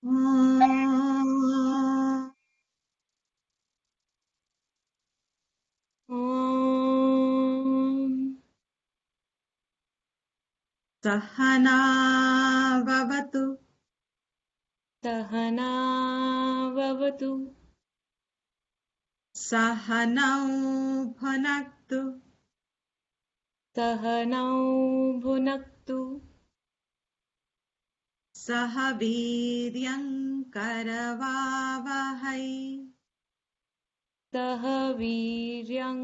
Om Sahana Vavatu Sahana Vavatu Sahanau Bhunaktu Sahanau Bhunaktu Sahaviryam Karavavahai Saha Viryam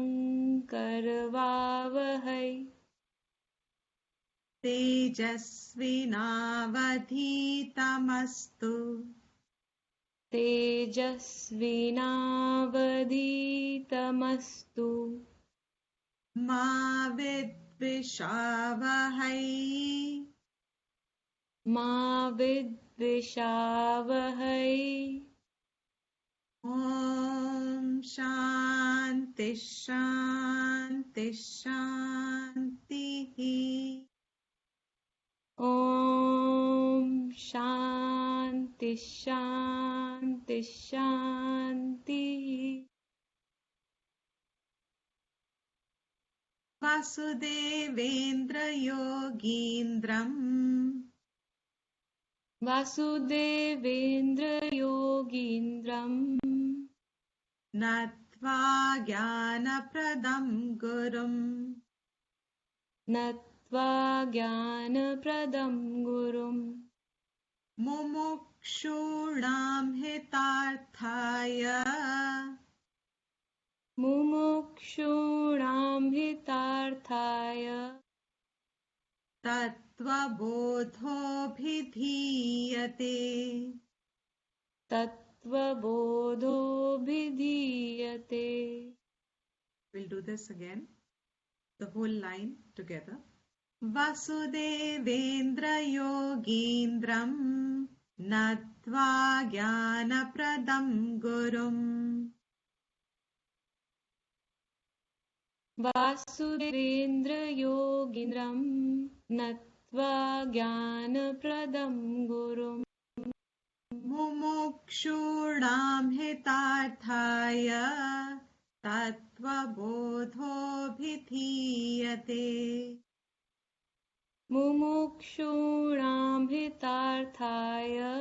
Karvavahai Tejasvinavadhitamastu Tejasvinavadhitamastu Ma Vidvishavahai Ma Vidvishavahai Om Shanti Shanti Shanti Om Shanti Shanti Shanti Vasudevendra Yogindram Vasudevendra Yogindram Natva Jnanapradam Gurum Natva Jnanapradam Gurum Mumukshunam Hitarthaya Mumukshunam Hitarthaya Tattva Bodho Bhidhiyate. Tattva Bodho Bhidhiyate. We'll do this again, the whole line together. Vasudevendra Yogindram Natva Jnanapradam Gurum Vasudevendra Yogindram Natva Jnanapradam Gurum Mumukshunam Hitarthaya Tattva Bodho Bhidhiyate. Mumukshunam Hitarthaya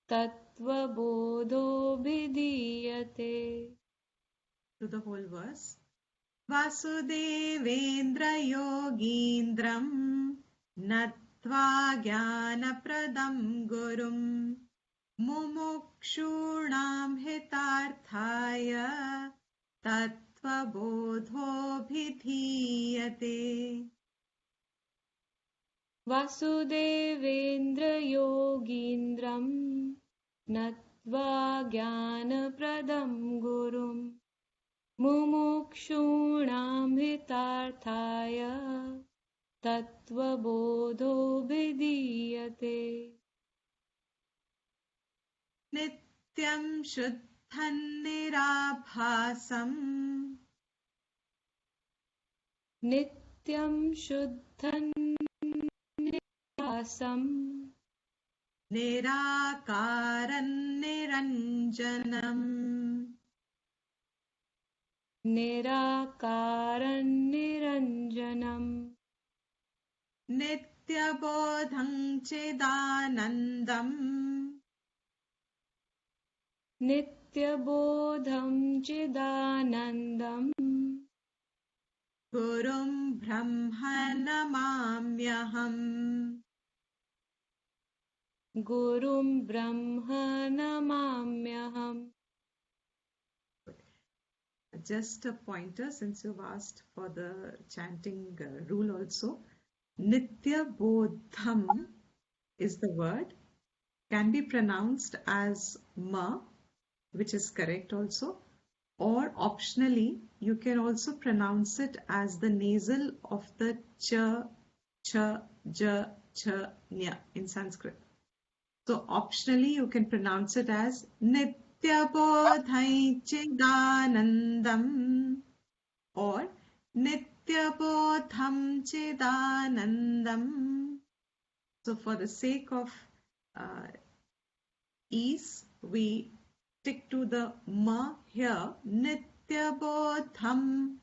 Tattva Bodho Bhidhiyate. To the whole verse. Vasudevendra Yogindram Natva Jnanapradam Gurum Mumukshunam Hitarthaya Tattva Bodho Bhidhiyate. Vasudevendra Yogindram Natva Jnanapradam Gurum Mumukshunam Hitarthaya Tattva Bodho Bhidhiyate. Nityam Shuddhan Nirabhasam Nityam Shuddhan Nirasam Nirakaran Niranjanam Nirakaran Niranjanam Nityabodham Chidanandam Nityabodham Chidanandam Gurum Brahma Namamyaham. Gurum Brahma Namamyaham. Just a pointer, since you've asked for the chanting rule also. Nitya Bodham is the word, can be pronounced as ma, which is correct also, or optionally you can also pronounce it as the nasal of the cha, ja, cha, nya in Sanskrit. So optionally you can pronounce it as Nityabodhai Chidanandam or Nityabodham Chidanandam. So for the sake of ease, we stick to the ma here, Nitya Bodham.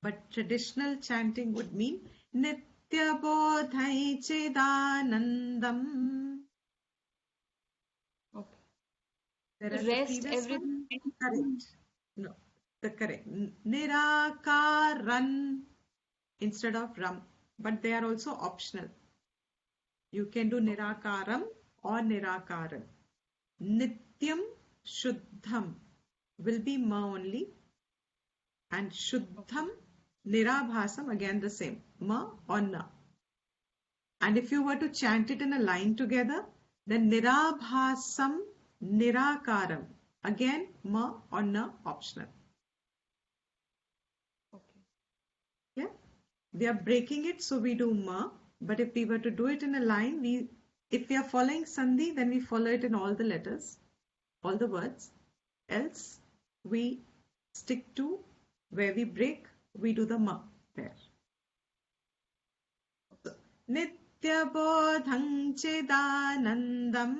But traditional chanting would mean Nitya Bodhai Chidanandam. Okay. Whereas the Rest previous one, everything. correct. No, the correct. Nirakaran instead of ram. But they are also optional. You can do nirakaram or nirakaran. Nityam Shuddham will be ma only. And Shuddham, Nirabhasam, again the same. Ma or na. And if you were to chant it in a line together, then Nirabhasam, Nirakaram. Again, ma or na optional. Okay. Yeah. We are breaking it, so we do ma. But if we were to do it in a line, if we are following Sandhi, then we follow it in all the letters, all the words. Else, we stick to where we break, we do the ma there. So, Nityabodham Chidanandam.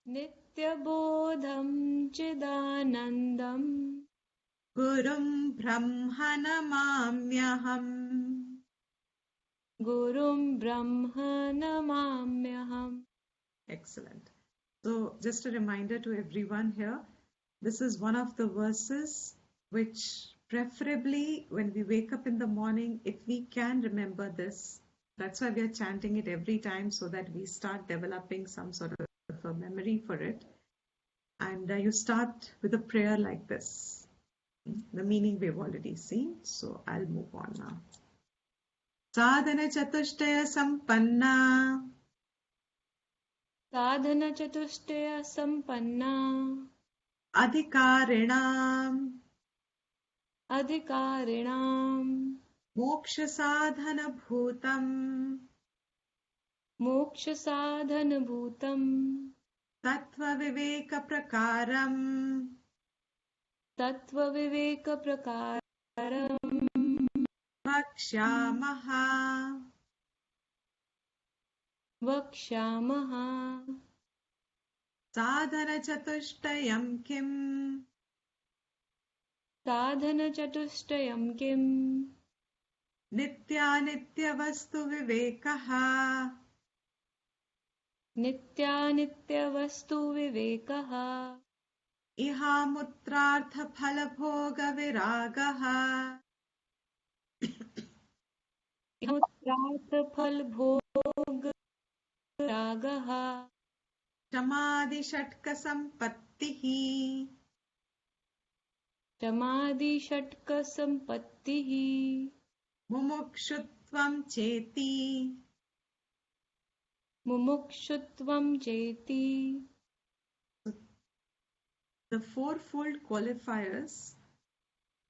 Nityabodham Chidanandam Gurum Brahma Namamyaham. Gurum Brahma Namamyaham. Excellent. So just a reminder to everyone here, this is one of the verses which preferably when we wake up in the morning, if we can remember this, that's why we are chanting it every time so that we start developing some sort of a memory for it. And you start with a prayer like this. The meaning we've already seen, so I'll move on now. Sadhana Chatushtaya Sampanna. Sadhana Chatushtaya Sampanna Adhikarinam. Adhikarinam Moksha Sadhana Bhutam. Moksha Sadhana Bhutam Tattva Viveka Prakaram. Tattva Viveka Prakaram Vakshamaha. Vakshamaha Sadhana Chatushtayam Kim. Sadhana Chatushtayam Kim Nitya Nitya Vastu Vivekaha. Nitya Nitya Vastu Vivekaha Iha Mutrartha Phalabhoga Viragaha. Mutrartha Phal Bhog Ragaha Samadhi Shatka Sampattihi. Samadhi Shatka Sampattihi Mumukshutvam Cheti. Mumukshutvam Cheti. The fourfold qualifiers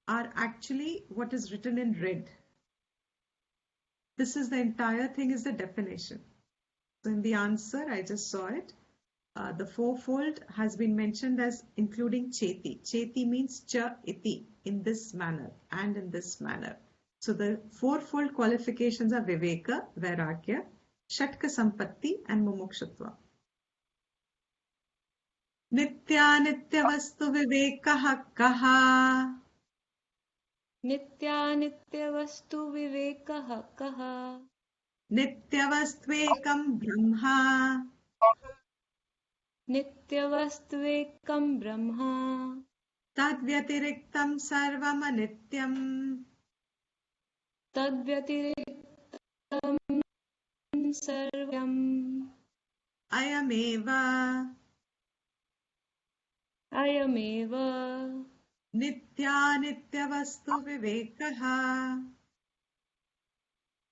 are actually what is written in red. This is the entire thing is the definition. So in the answer, I just saw it. The fourfold has been mentioned as including cheti. Cheti means cha iti, in this manner and in this manner. So the fourfold qualifications are viveka, vairagya, shatka sampatti and mumukshutva. Nitya nitya vastu vivekaha kaha. Nitya Nitya Vastu Vivekaha Kaha Nitya vastvekam brahma. Nitya Vastvekam Brahma Tadvyatiriktam sarvam anityam. Tadvyatiriktam Sarvam Ayameva. Ayameva Nitya nitya vastu vivekaha.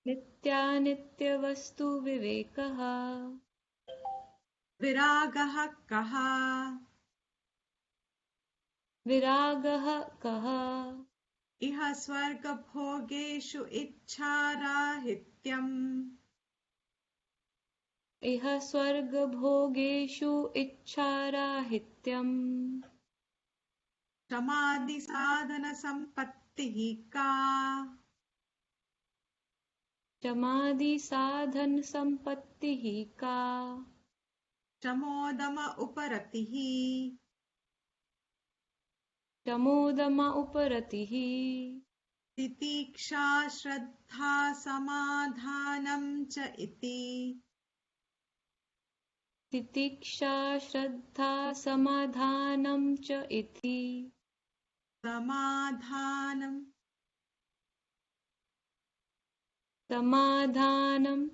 Nitya Nitya Vastu Vivekaha Viragaha kaha. Viragaha Kaha Iha swarga bhogeshu ichharahityam. Iha Swarga Bhogeshu Ichharahityam Samadhi sadhana sampattihi ka. Samadhi Sadhan Sampattihi Ka Shamodama uparatihi. Shamodama uparatihi. Titiksha shraddha samadhanam cha iti. Titiksha shraddha samadhanam cha iti. Samadhanam. Samadhanam.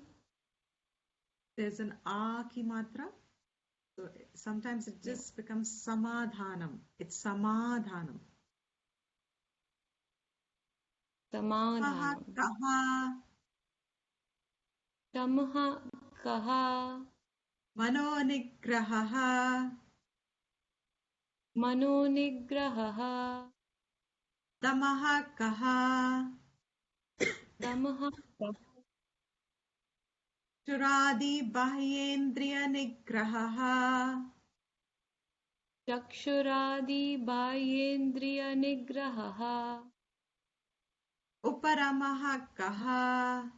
There's an a ki matra. So sometimes it just becomes samadhanam. It's samadhanam. Samadhanam. Kaha. Tamha kaha. Manonigraha. Manonigraha. Tamaha kaha. Tamha kaha. Churadi bahyendriya nigraha. Chakshuradi bahyendriya nigraha. Uparamaha kaha.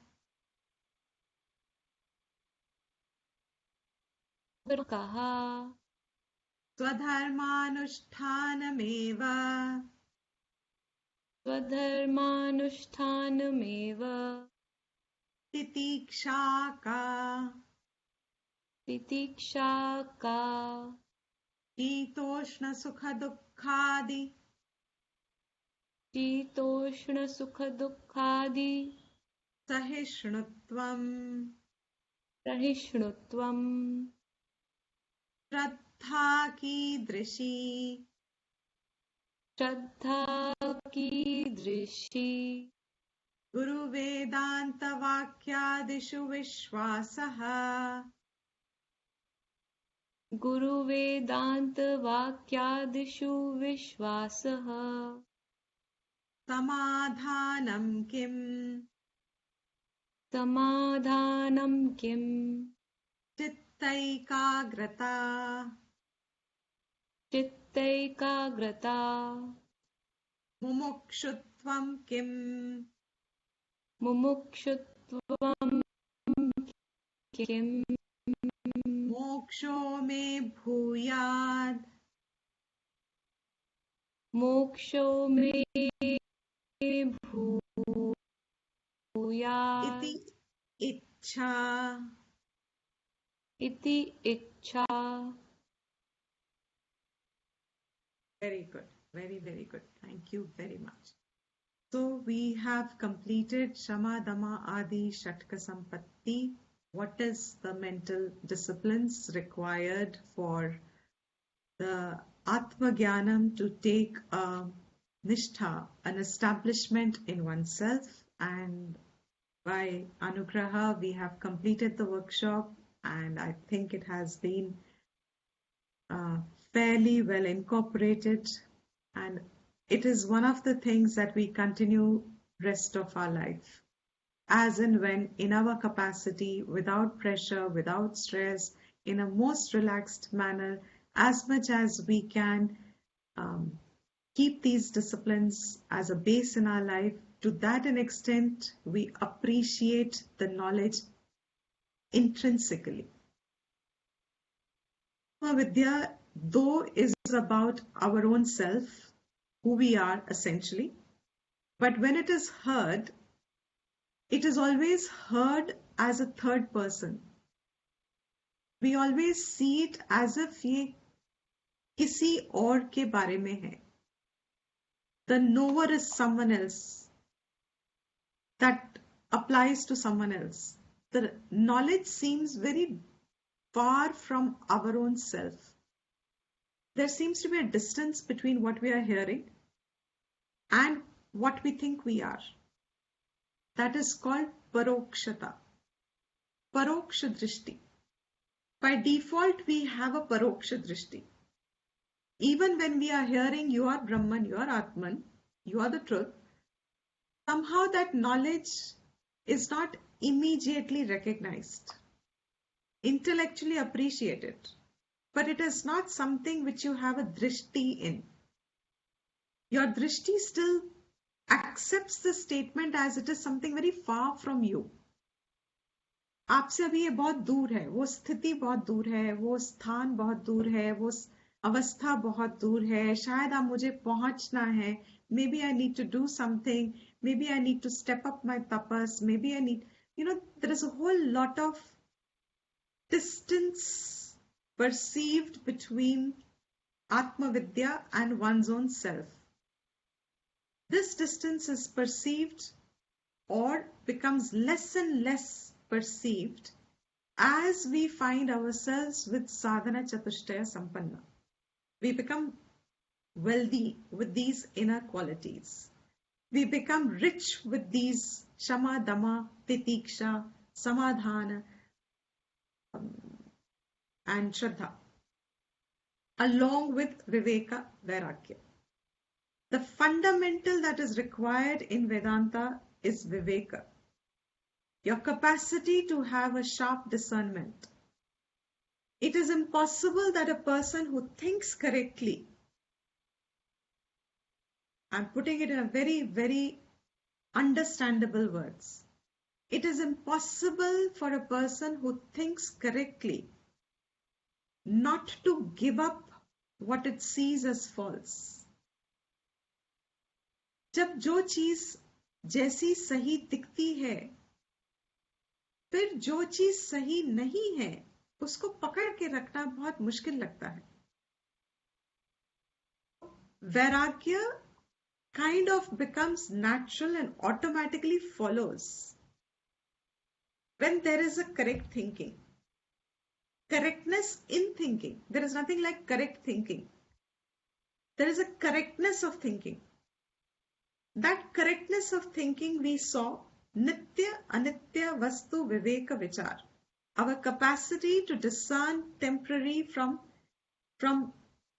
Kaha. Swadharmanushtanameva. Swadharmanushtanameva. Titiksha ka. Titiksha ka. Shitoshna sukha dukkhadi. Shitoshna sukha dukkhadi. Sahishnutvam. Sahishnutvam. Shraddha kidrishi. Shraddha kidrishi. Guru Vedanta Vakyadishu Vishwasaha. Guru Vedanta Vakyadishu Vishwasaha. Samadhanam kim. Samadhanam kim. Chittaikagrata. Chittaikagrata. Mumukshutvam kim. Mumukshutvam kim. Moksho me bhuyad. Moksho me bhuyat. Iti ichha. Iti ichha. Very good. Very, very good. Thank you very much. So we have completed Shama, Dama, Adi, Shatka, Sampatti. What is the mental disciplines required for the Atma Jnanam to take a Nishtha, an establishment in oneself? And by Anugraha, we have completed the workshop, and I think it has been fairly well incorporated, and it is one of the things that we continue rest of our life, as and when in our capacity, without pressure, without stress, in a most relaxed manner, as much as we can keep these disciplines as a base in our life. To that an extent, we appreciate the knowledge intrinsically. Vidya, though, is about our own self, who we are essentially, but when it is heard, it is always heard as a third person. We always see it as if ये किसी और के बारे में है. The knower is someone else. That applies to someone else. The knowledge seems very far from our own self. There seems to be a distance between what we are hearing and what we think we are. That is called parokshata. Paroksha drishti. By default, we have a paroksha drishti. Even when we are hearing, you are Brahman, you are Atman, you are the truth, somehow that knowledge is not immediately recognized, intellectually appreciated, but it is not something which you have a drishti in. Your drishti still accepts the statement as it is something very far from you. आपसे अभी ये बहुत दूर है, वो स्थिति बहुत दूर है, वो स्थान बहुत दूर है, वो अवस्था बहुत दूर है, शायद आप मुझे पहुंचना है, maybe I need to do something, maybe I need to step up my tapas, maybe I need, there is a whole lot of distance perceived between Atma Vidya and one's own self. This distance is perceived or becomes less and less perceived as we find ourselves with sadhana chatushtaya sampanna. We become wealthy with these inner qualities. We become rich with these shama, dama, titiksha, samadhana, and shraddha, along with viveka, vairagya. The fundamental that is required in Vedanta is viveka, your capacity to have a sharp discernment. It is impossible that a person who thinks correctly, I'm putting it in a very, very understandable words. It is impossible for a person who thinks correctly not to give up what it sees as false. जब जो चीज जैसी सही दिखती है, फिर जो चीज सही नहीं है उसको पकड़ के रखना बहुत मुश्किल लगता है. वैराग्य kind of becomes natural and automatically follows when there is a correct thinking. Correctness in thinking. There is nothing like correct thinking. There is a correctness of thinking. That correctness of thinking we saw Nitya Anitya Vastu Viveka Vichar. Our capacity to discern temporary from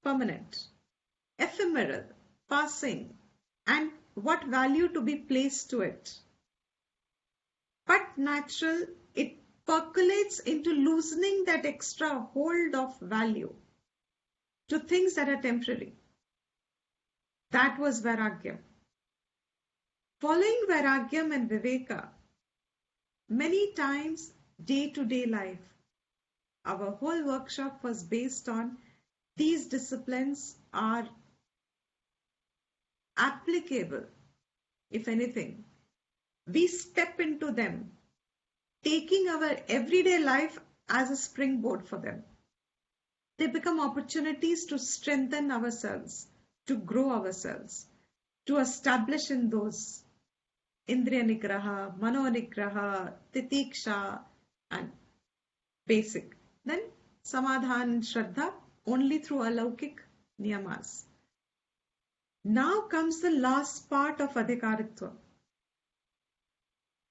permanent, ephemeral, passing, and what value to be placed to it. But natural, it percolates into loosening that extra hold of value to things that are temporary. That was Vairagyam. Following Vairagyam and Viveka, many times day-to-day life, our whole workshop was based on these disciplines are applicable. If anything, we step into them, taking our everyday life as a springboard for them. They become opportunities to strengthen ourselves, to grow ourselves, to establish in those Indriya Nigraha, Mano Nigraha, Titiksha, and basic. Then Samadhan and Shraddha only through Alaukik Niyamas. Now comes the last part of Adhikaritva.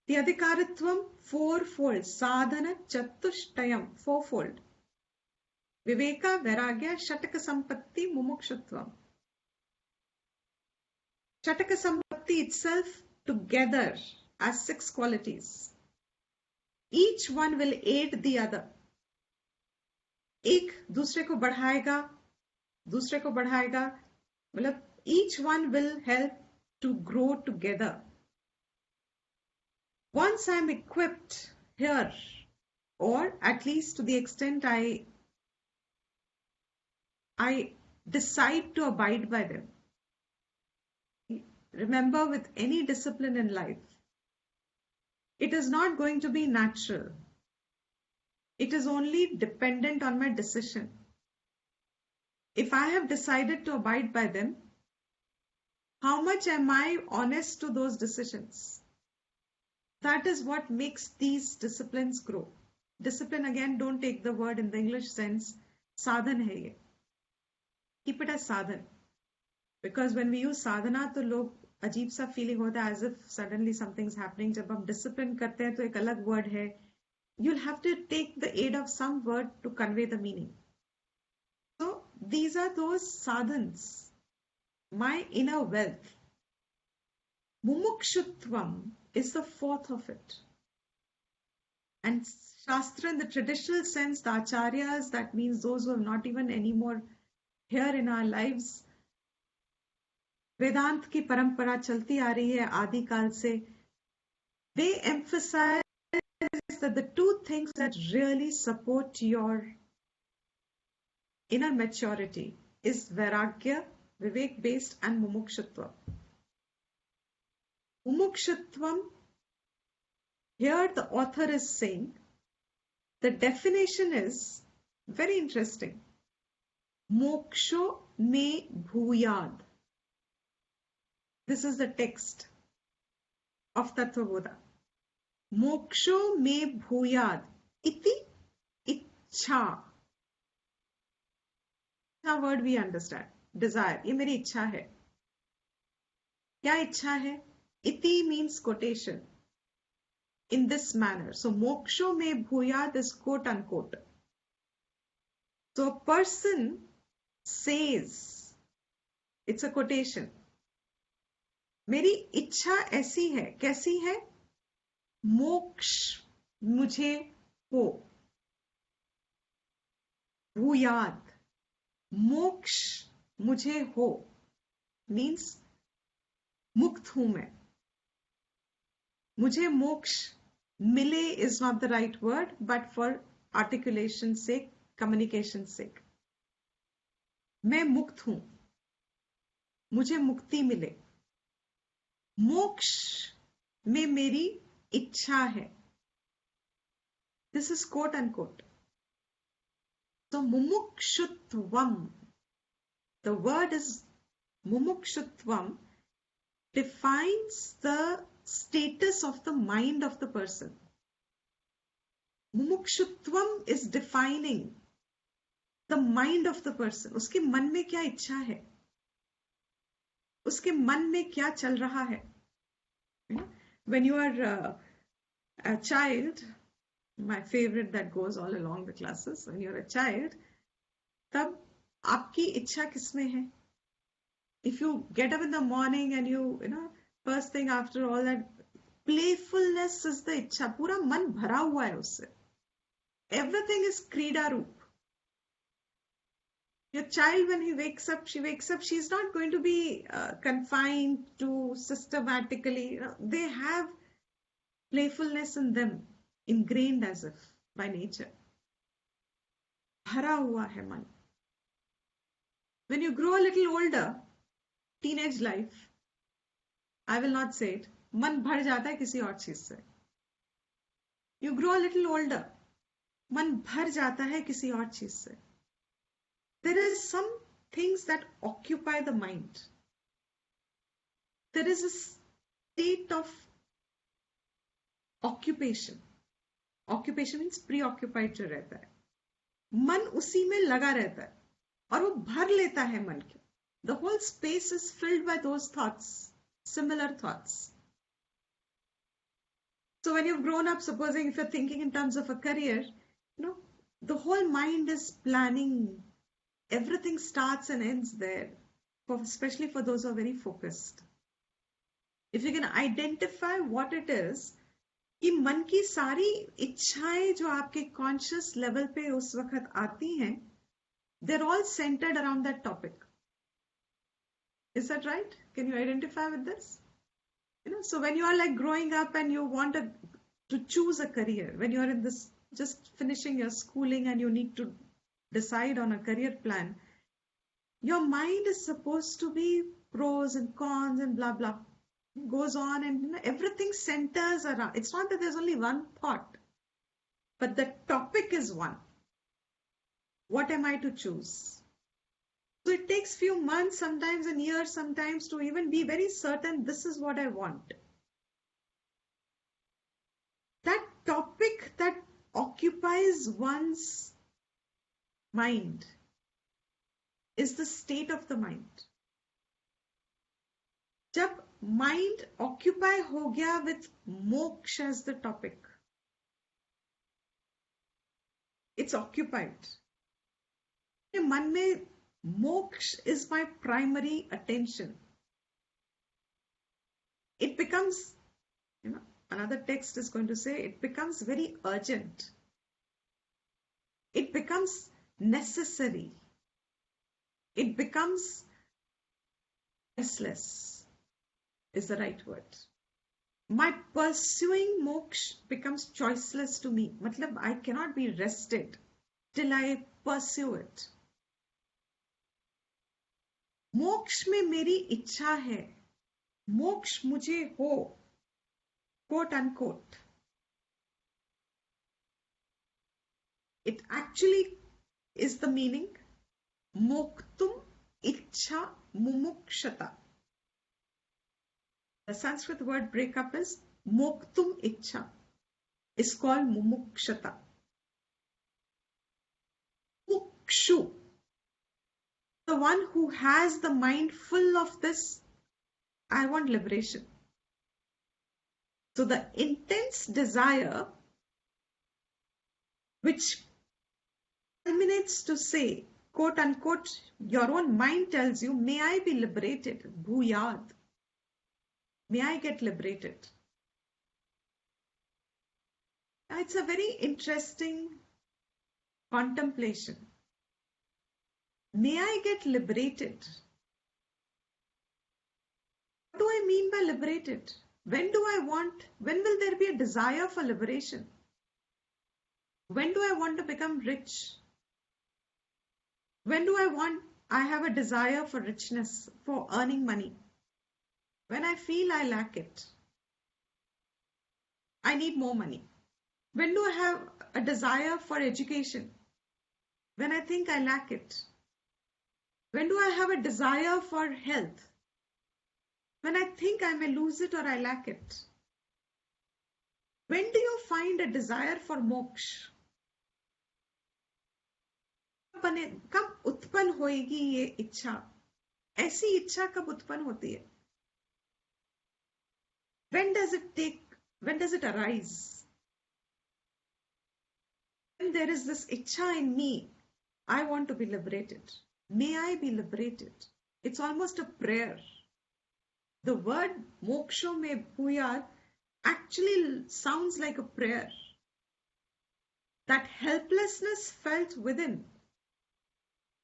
The Adhikaritvam fourfold, sadhana chatushtayam, fourfold. Viveka, Vairagya, Shataka Sampatti, Mumukshutvam. Shataka Sampatti itself together as 6 qualities. Each one will aid the other. एक दूसरे को बढ़ाएगा, दूसरे को बढ़ाएगा, मतलब each one will help to grow together. Once I'm equipped here, or at least to the extent I decide to abide by them. Remember, with any discipline in life, it is not going to be natural. It is only dependent on my decision. If I have decided to abide by them, how much am I honest to those decisions? That is what makes these disciplines grow. Discipline, again, don't take the word in the English sense. Sadhan hai ye. Keep it as sadhan. Because when we use sadhana, तो लोग अजीब सा feeling होता है as if suddenly something's happening. जब हम discipline करते हैं तो एक अलग word है. You'll have to take the aid of some word to convey the meaning. So these are those sadhans. My inner wealth. Mumukshutvam is the fourth of it. And Shastra, in the traditional sense, the acharyas, that means those who have not even anymore here in our lives, वेदांत की परंपरा चलती आ रही है आदि काल से. They emphasize that the two things that really support your inner maturity is Vairagya, Vivek based, and Mumukshutvam. Mumukshutvam, here the author is saying, the definition is very interesting. Moksho me bhuyad. This is the text of Tattva Bodha. Moksho me bhuyad. Iti ichha. Ichha word we understand. Desire. ये मेरी इच्छा है. क्या इच्छा है? Iti means quotation. In this manner. So moksho me bhuyad is quote unquote. So a person says, it's a quotation. मेरी इच्छा ऐसी है, कैसी है? मोक्ष मुझे हो. भूयाद, मोक्ष मुझे हो means मुक्त हूं मैं. मुझे मोक्ष मिले is not the right word, but for articulation sake, communication sake. मैं मुक्त हूं, मुझे मुक्ति मिले. मोक्ष में मेरी इच्छा है. This is quote unquote. So Mumukshutvam, the word is Mumukshutvam, defines the status of the mind of the person. Mumukshutvam is defining the mind of the person. उसके मन में क्या इच्छा है? उसके मन में क्या चल रहा है? When you are a child, my favorite that goes all along the classes, when you're a child, तब आपकी इच्छा किसमें है? If you get up in the morning and you know, first thing after all that, playfulness is the इच्छा. पूरा मन भरा हुआ है उससे. Everything is क्रीड़ा रूप. Your child, when he wakes up, she's not going to be confined to systematically. They have playfulness in them, ingrained as if by nature. Bhara hua hai man. When you grow a little older, teenage life, I will not say it, man bhar jata hai kisi aur cheez se. You grow a little older, man bhar jata hai kisi aur cheez se. There is some things that occupy the mind. There is a state of occupation. Occupation means preoccupied जो रहता है. मन उसी में लगा रहता है और वो भर लेता है मन को. The whole space is filled by those thoughts, similar thoughts. So when you've grown up, supposing if you're thinking in terms of a career, the whole mind is planning. Everything starts and ends there, especially for those who are very focused. If you can identify what it is, कि मन की सारी इच्छाएं जो आपके conscious level पे उस वक्त आती हैं, they're all centered around that topic. Is that right? Can you identify with this? So when you are like growing up and you want to choose a career, when you are in this just finishing your schooling and you need to decide on a career plan, your mind is supposed to be pros and cons and blah blah. It goes on and everything centers around. It's not that there's only one thought, but the topic is one. What am I to choose? So it takes few months, sometimes and years, sometimes to even be very certain this is what I want. That topic that occupies one's mind is the state of the mind. जब mind occupy हो गया with moksha as the topic, it's occupied. मन में moksha is my primary attention. It becomes, another text is going to say, it becomes very urgent. It becomes necessary. It becomes restless is the right word. my pursuing moksha becomes choiceless to me. Matlab, I cannot be rested till I pursue it. मोक्ष में मेरी इच्छा है, मोक्ष मुझे हो, quote unquote. It actually is the meaning moktum ichha mumukshata. The Sanskrit word breakup is moktum ichha, is called mumukshata. Mukshu, the one who has the mind full of this, I want liberation. So the intense desire which culminates to say, quote unquote, your own mind tells you, may I be liberated, bhuyad. May I get liberated. It's a very interesting contemplation. May I get liberated? What do I mean by liberated? When will there be a desire for liberation? When do I want to become rich? When do I have a desire for richness, for earning money? When I feel I lack it. I need more money. When do I have a desire for education? When I think I lack it. When do I have a desire for health? When I think I may lose it or I lack it. When do you find a desire for moksha? कब उत्पन्न होएगी ये इच्छा? ऐसी इच्छा कब उत्पन्न होती है? When does it arise? When there is this ichha in me, I want to be liberated. May I be liberated? It's almost a prayer. The word moksha me bhuyad actually sounds like a prayer. That helplessness felt within,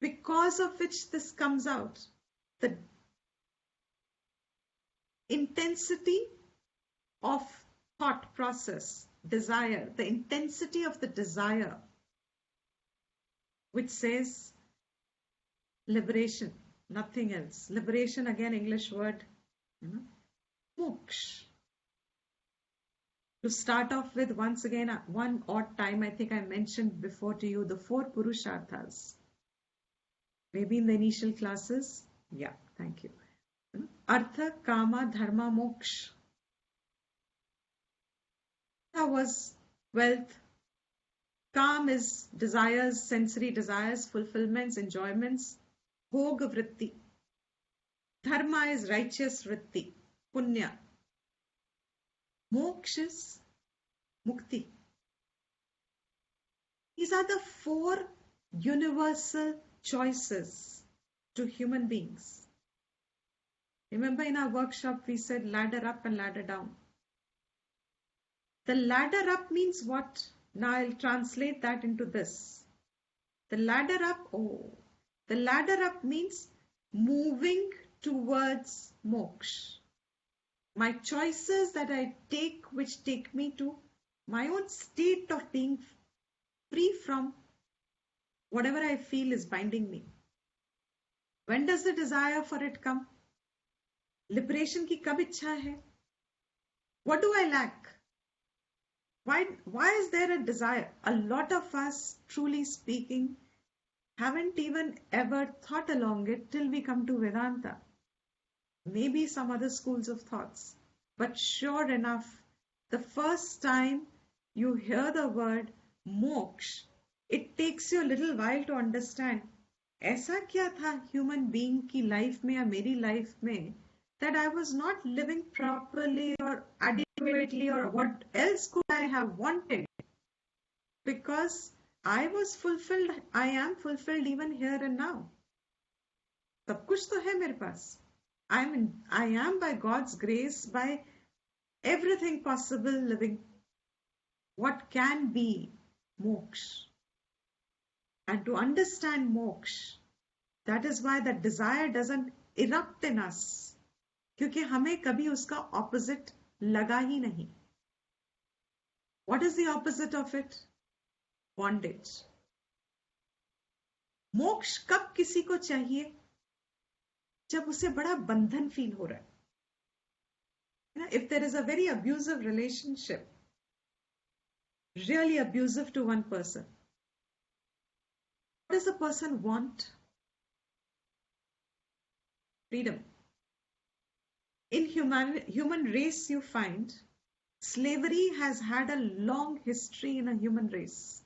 because of which this comes out. The intensity of thought process, desire, the intensity of the desire, which says liberation, nothing else. Liberation, again, English word, moksha. To start off with, once again, one odd time, I think I mentioned before to you, the 4 Purusharthas. Maybe in the initial classes. Yeah, thank you. Artha, Kama, Dharma, Moksha. Artha was wealth. Kam is desires, sensory desires, fulfillments, enjoyments. Bhoga vritti. Dharma is righteous vritti, punya. Moksha is mukti. These are the 4 universal choices to human beings. Remember in our workshop we said ladder up and ladder down. The ladder up means what? Now I'll translate that into this. The ladder up means moving towards moksha. My choices that I take, which take me to my own state of being free from whatever I feel is binding me. When does the desire for it come? Liberation ki kab ichha hai? What do I lack? Why is there a desire? A lot of us, truly speaking, haven't even ever thought along it till we come to Vedanta. Maybe some other schools of thoughts. But sure enough, the first time you hear the word moksha, it takes you a little while to understand, ऐसा क्या था human being की life में या मेरी life में that I was not living properly or adequately, or what else could I have wanted? Because I was fulfilled, I am fulfilled even here and now. सब कुछ तो है मेरे पास. I am by God's grace, by everything possible living what can be moksha. And to understand moksha, that is why that desire doesn't erupt in us. क्योंकि हमें कभी उसका opposite लगा ही नहीं. What is the opposite of it? Bondage. मोक्ष कब किसी को चाहिए? जब उसे बड़ा बंधन फील हो रहा है. If there is a very abusive relationship, really abusive to one person, what does the person want? Freedom. In human race, you find slavery has had a long history in a human race.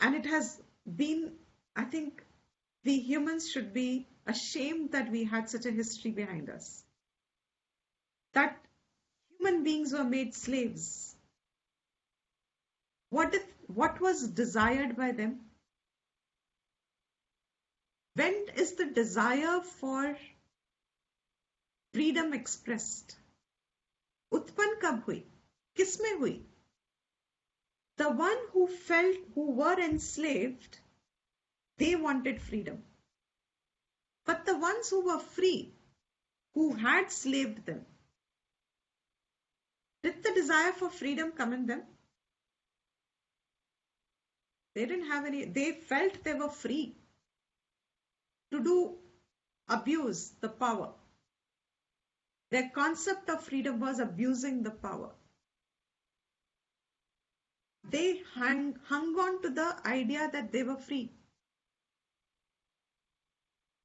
And it has been, I think, we humans should be ashamed that we had such a history behind us. That human beings were made slaves. What was desired by them? When is the desire for freedom expressed? उत्पन्न कब हुई? किसमें हुई? The one who were enslaved, they wanted freedom. But the ones who were free, who had slaved them, did the desire for freedom come in them? They didn't have any, they felt they were free to abuse the power. Their concept of freedom was abusing the power. They hung on to the idea that they were free.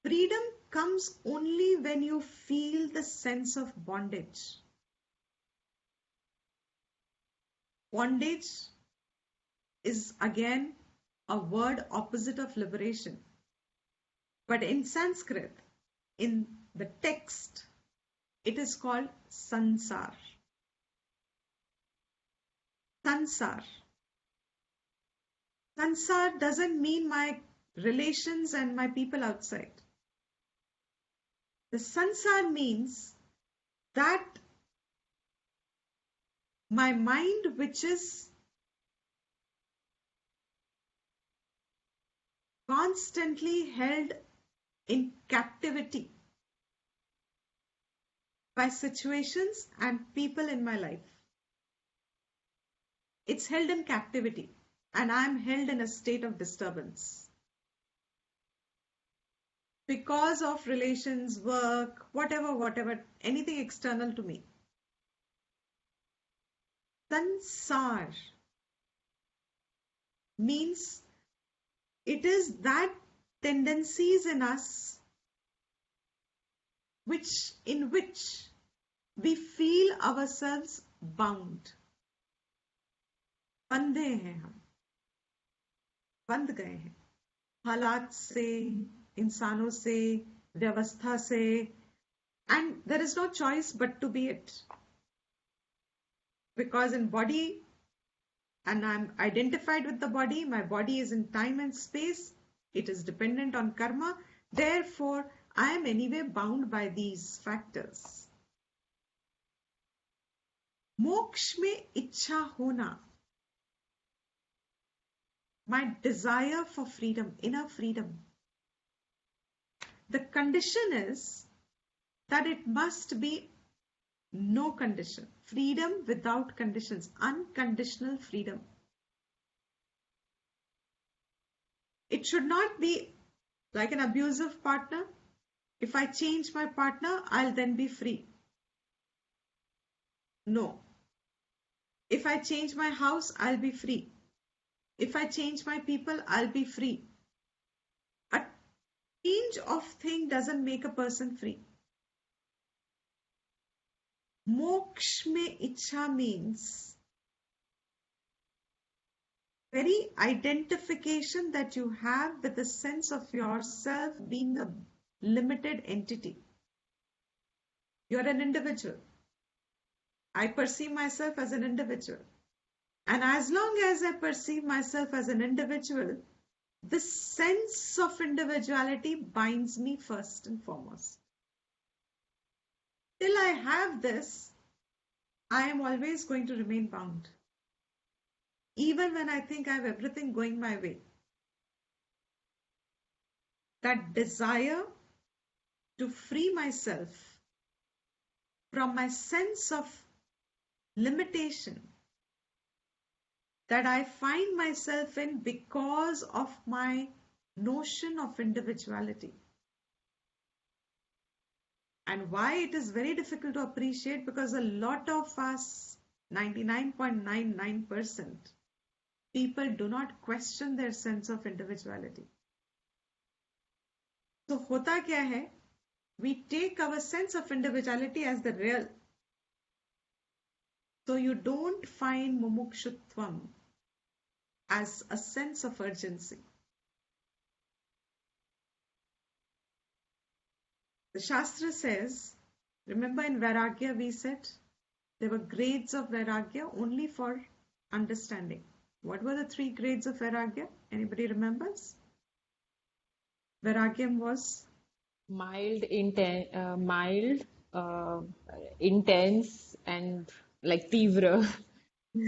Freedom comes only when you feel the sense of bondage. Bondage is again a word opposite of liberation. But in Sanskrit, in the text, it is called sansar. Sansar. Sansar doesn't mean my relations and my people outside. The sansar means that my mind, which is constantly held in captivity by situations and people in my life. It's held in captivity and I'm held in a state of disturbance. Because of relations, work, whatever, anything external to me. Sansar means it is that tendencies in us in which we feel ourselves bound. बंधे हैं हम, बंध गए हैं हालात से, इंसानों से, व्यवस्था से, and there is no choice but to be it. Because in body, and I'm identified with the body, my body is in time and space, it is dependent on karma, therefore I am anyway bound by these factors. मोक्ष में इच्छा होना, my desire for freedom, inner freedom. The condition is that it must be no condition. Freedom without conditions. Unconditional freedom. It should not be like an abusive partner. If I change my partner, I'll then be free. No. If I change my house, I'll be free. If I change my people, I'll be free. A change of thing doesn't make a person free. Moksh mein ichha means very identification that you have with the sense of yourself being a limited entity. You're an individual. I perceive myself as an individual. And as long as I perceive myself as an individual, this sense of individuality binds me first and foremost. Till I have this, I am always going to remain bound. Even when I think I have everything going my way. That desire to free myself from my sense of limitation that I find myself in because of my notion of individuality. And why it is very difficult to appreciate, because a lot of us, 99.99%, people do not question their sense of individuality. So hota kya hai? We take our sense of individuality as the real. So you don't find Mumukshutvam as a sense of urgency. The Shastra says, remember in Vairagya we said there were grades of Vairagya only for understanding. What were the 3 grades of Vairagya? Anybody remembers? Vairagyam was Mild, intense, and like Tivra.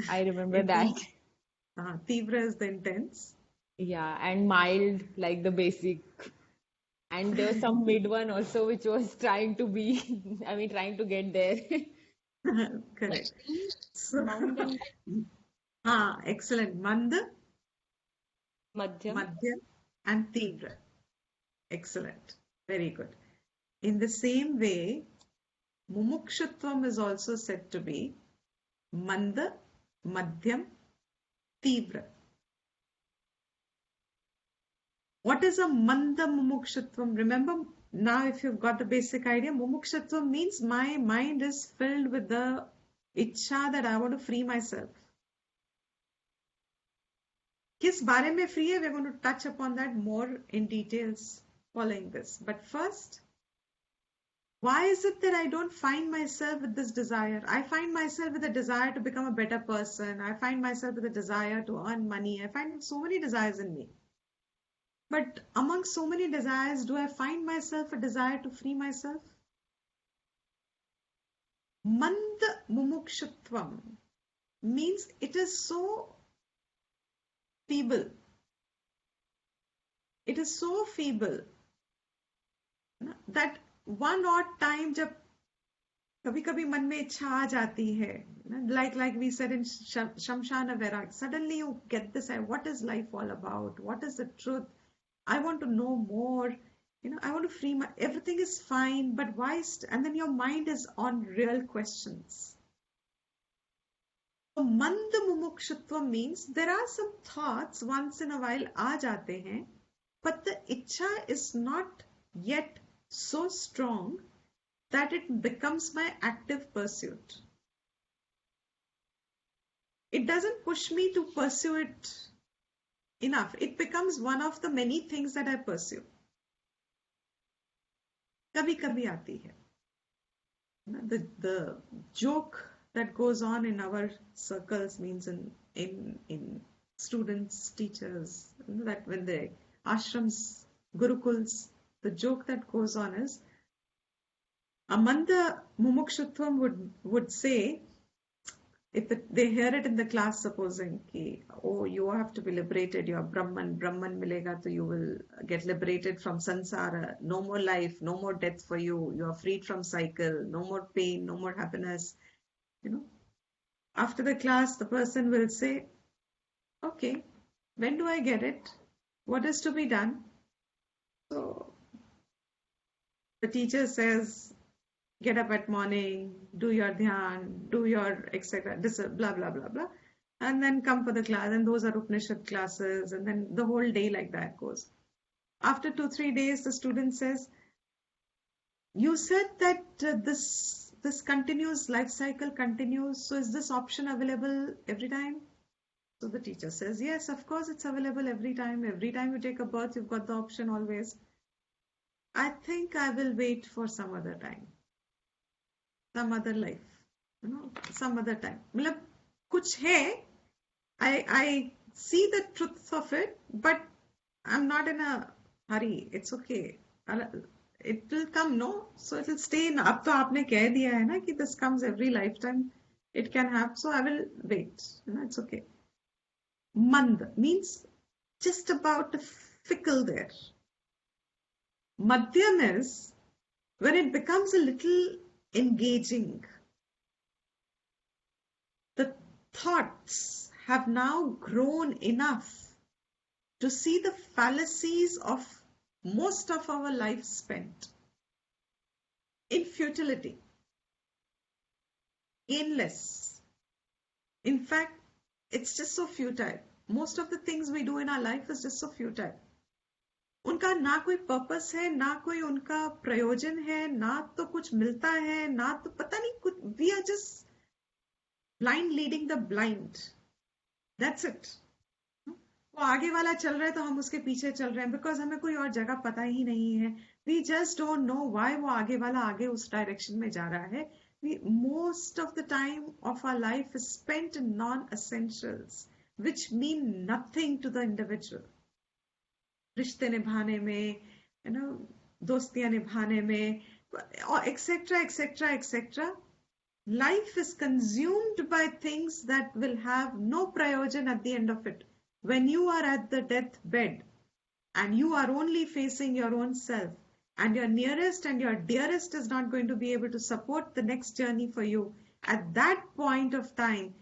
I remember that. Tivra is the intense. Yeah, and mild, like the basic. And there was some mid one also, which was trying to be, trying to get there. Correct. So, Mountain. excellent. Manda, Madhyam. Madhyam, and Tivra. Excellent. Very good. In the same way, Mumukshutvam is also said to be Manda, Madhyam, Tivra. What is a Manda Mumukshutvam? Remember, now if you've got the basic idea, Mumukshutvam means my mind is filled with the ichha that I want to free myself. Kis baare mein free hai? We're going to touch upon that more in details following this. But first, why is it that I don't find myself with this desire? I find myself with a desire to become a better person. I find myself with a desire to earn money. I find so many desires in me. But among so many desires, do I find myself a desire to free myself? Mand Mumukshutvam means it is so feeble. It is so feeble that one odd time जब कभी-कभी मन में इच्छा आ जाती है, like we said in Shamshana Vairag, suddenly you get this, what is life all about? What is the truth? I want to know more. I want to free everything is fine, but why? And then your mind is on real questions. So Manda Mumukshutva means there are some thoughts once in a while aa jate hain, but the ichha is not yet so strong that it becomes my active pursuit. It doesn't push me to pursue it enough. It becomes one of the many things that I pursue. Kabhi-kabhi aati hai. The joke that goes on in our circles means in students, teachers, that when the ashrams, gurukuls, the joke that goes on is, Amanda Mumukshutvam would say, if they hear it in the class, supposing ki, oh, you have to be liberated, you are Brahman milega, so you will get liberated from samsara, no more life, no more death for you, you are freed from cycle, no more pain, no more happiness. After the class, the person will say, okay, when do I get it? What is to be done? So the teacher says, get up at morning, do your dhyan, do your etc. This blah blah blah blah, and then come for the class. And those are Upanishad classes, and then the whole day like that goes. After 2-3 days, the student says, "You said that this continuous life cycle continues. So is this option available every time?" So the teacher says, "Yes, of course it's available every time. Every time you take a birth, you've got the option always. I think I will wait for some other time. Some other life, some other time. Matlab, kuch hai, I see the truth of it, but I'm not in a hurry. It's okay. It will come, no? So it will stay in. Ab to aapne keh diya hai na ki this comes every lifetime. It can happen. So I will wait. It's okay. Mand means just about fickle there. Madhyam is when it becomes a little engaging. The thoughts have now grown enough to see the fallacies of most of our life spent in futility, aimless. In fact, it's just so futile. Most of the things we do in our life is just so futile. उनका ना कोई purpose है, ना कोई उनका प्रयोजन है, ना तो कुछ मिलता है, ना तो पता नहीं कुछ. We are just blind leading the blind. That's it. वो आगे वाला चल रहा है तो हम उसके पीछे चल रहे हैं बिकॉज हमें कोई और जगह पता ही नहीं है. We just don't know why वो आगे वाला आगे उस डायरेक्शन में जा रहा है. Most of the time of our life is spent in non-essentials, which mean nothing to the individual. रिश्ते निभाने में, दोस्तियां निभाने में, etc., etc., etc. Life is consumed by things that will have no prayojan at the end of it. When you are at the deathbed and you are only facing your own self, and your nearest and your dearest is not going to be able to support the next journey for you, at that point of time,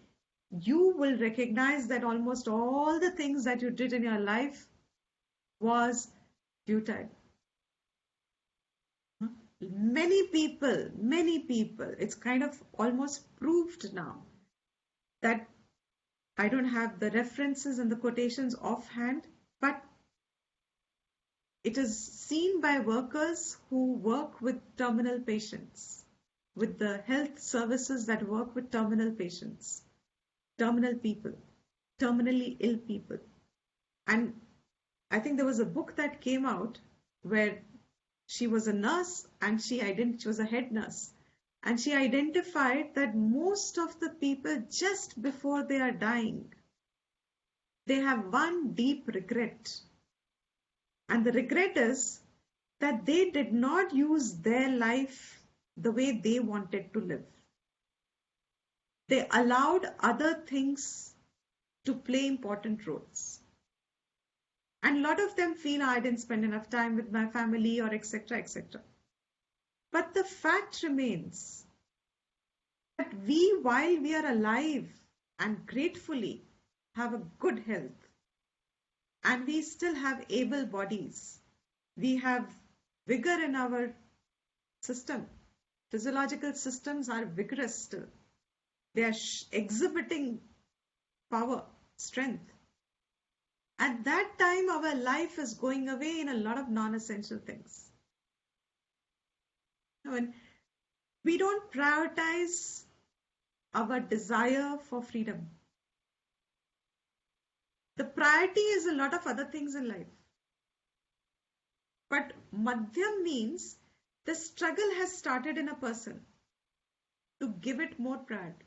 you will recognize that almost all the things that you did in your life was futile. Many people, it's kind of almost proved now that I don't have the references and the quotations offhand, but it is seen by workers who work with terminal patients, with the health services that work with terminal patients, terminal people, terminally ill people. And I think there was a book that came out where she was a nurse and she was a head nurse. And she identified that most of the people just before they are dying, they have one deep regret. And the regret is that they did not use their life the way they wanted to live. They allowed other things to play important roles. And a lot of them feel, I didn't spend enough time with my family or etc., etc. But the fact remains that we, while we are alive and gratefully have a good health, and we still have able bodies, we have vigor in our system. Physiological systems are vigorous still. They are exhibiting power, strength. At that time, our life is going away in a lot of non-essential things. When we don't prioritize our desire for freedom. The priority is a lot of other things in life. But madhyam means the struggle has started in a person to give it more priority,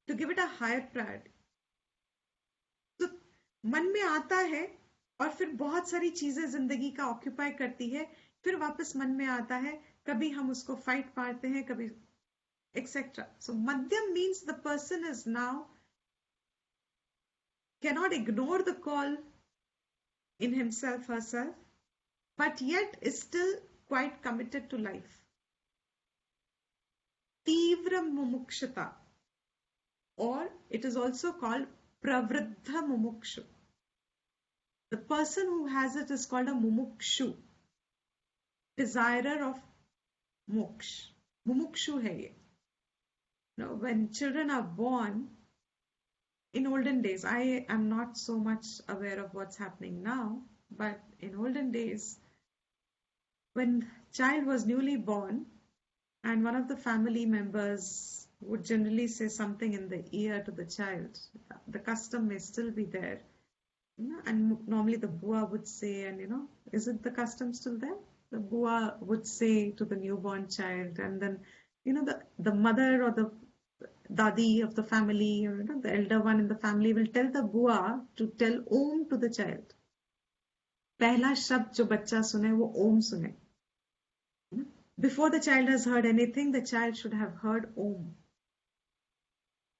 to give it a higher priority. तो मन में आता है और फिर बहुत सारी चीजें जिंदगी का ऑक्यूपाई करती है, फिर वापस मन में आता है, कभी हम उसको फाइट मारते हैं, कभी etc. So madhyam means the person is now cannot ignore the call in himself, herself, but yet is still quite committed to life. Tivra mumukshata, or it is also called pravriddha mumukshu. The person who has it is called a mumukshu, desirer of moksha. Mumukshu hai ye. Now, when children are born, in olden days, I am not so much aware of what's happening now, but in olden days, when child was newly born and one of the family members would generally say something in the ear to the child, the custom may still be there. And normally the bua would say, and is it the custom still there? The bua would say to the newborn child, and then, the mother or the dadi of the family, or the elder one in the family will tell the bua to tell om to the child. Pehla shabd jo bacha sune, wo om sune. Before the child has heard anything, the child should have heard om.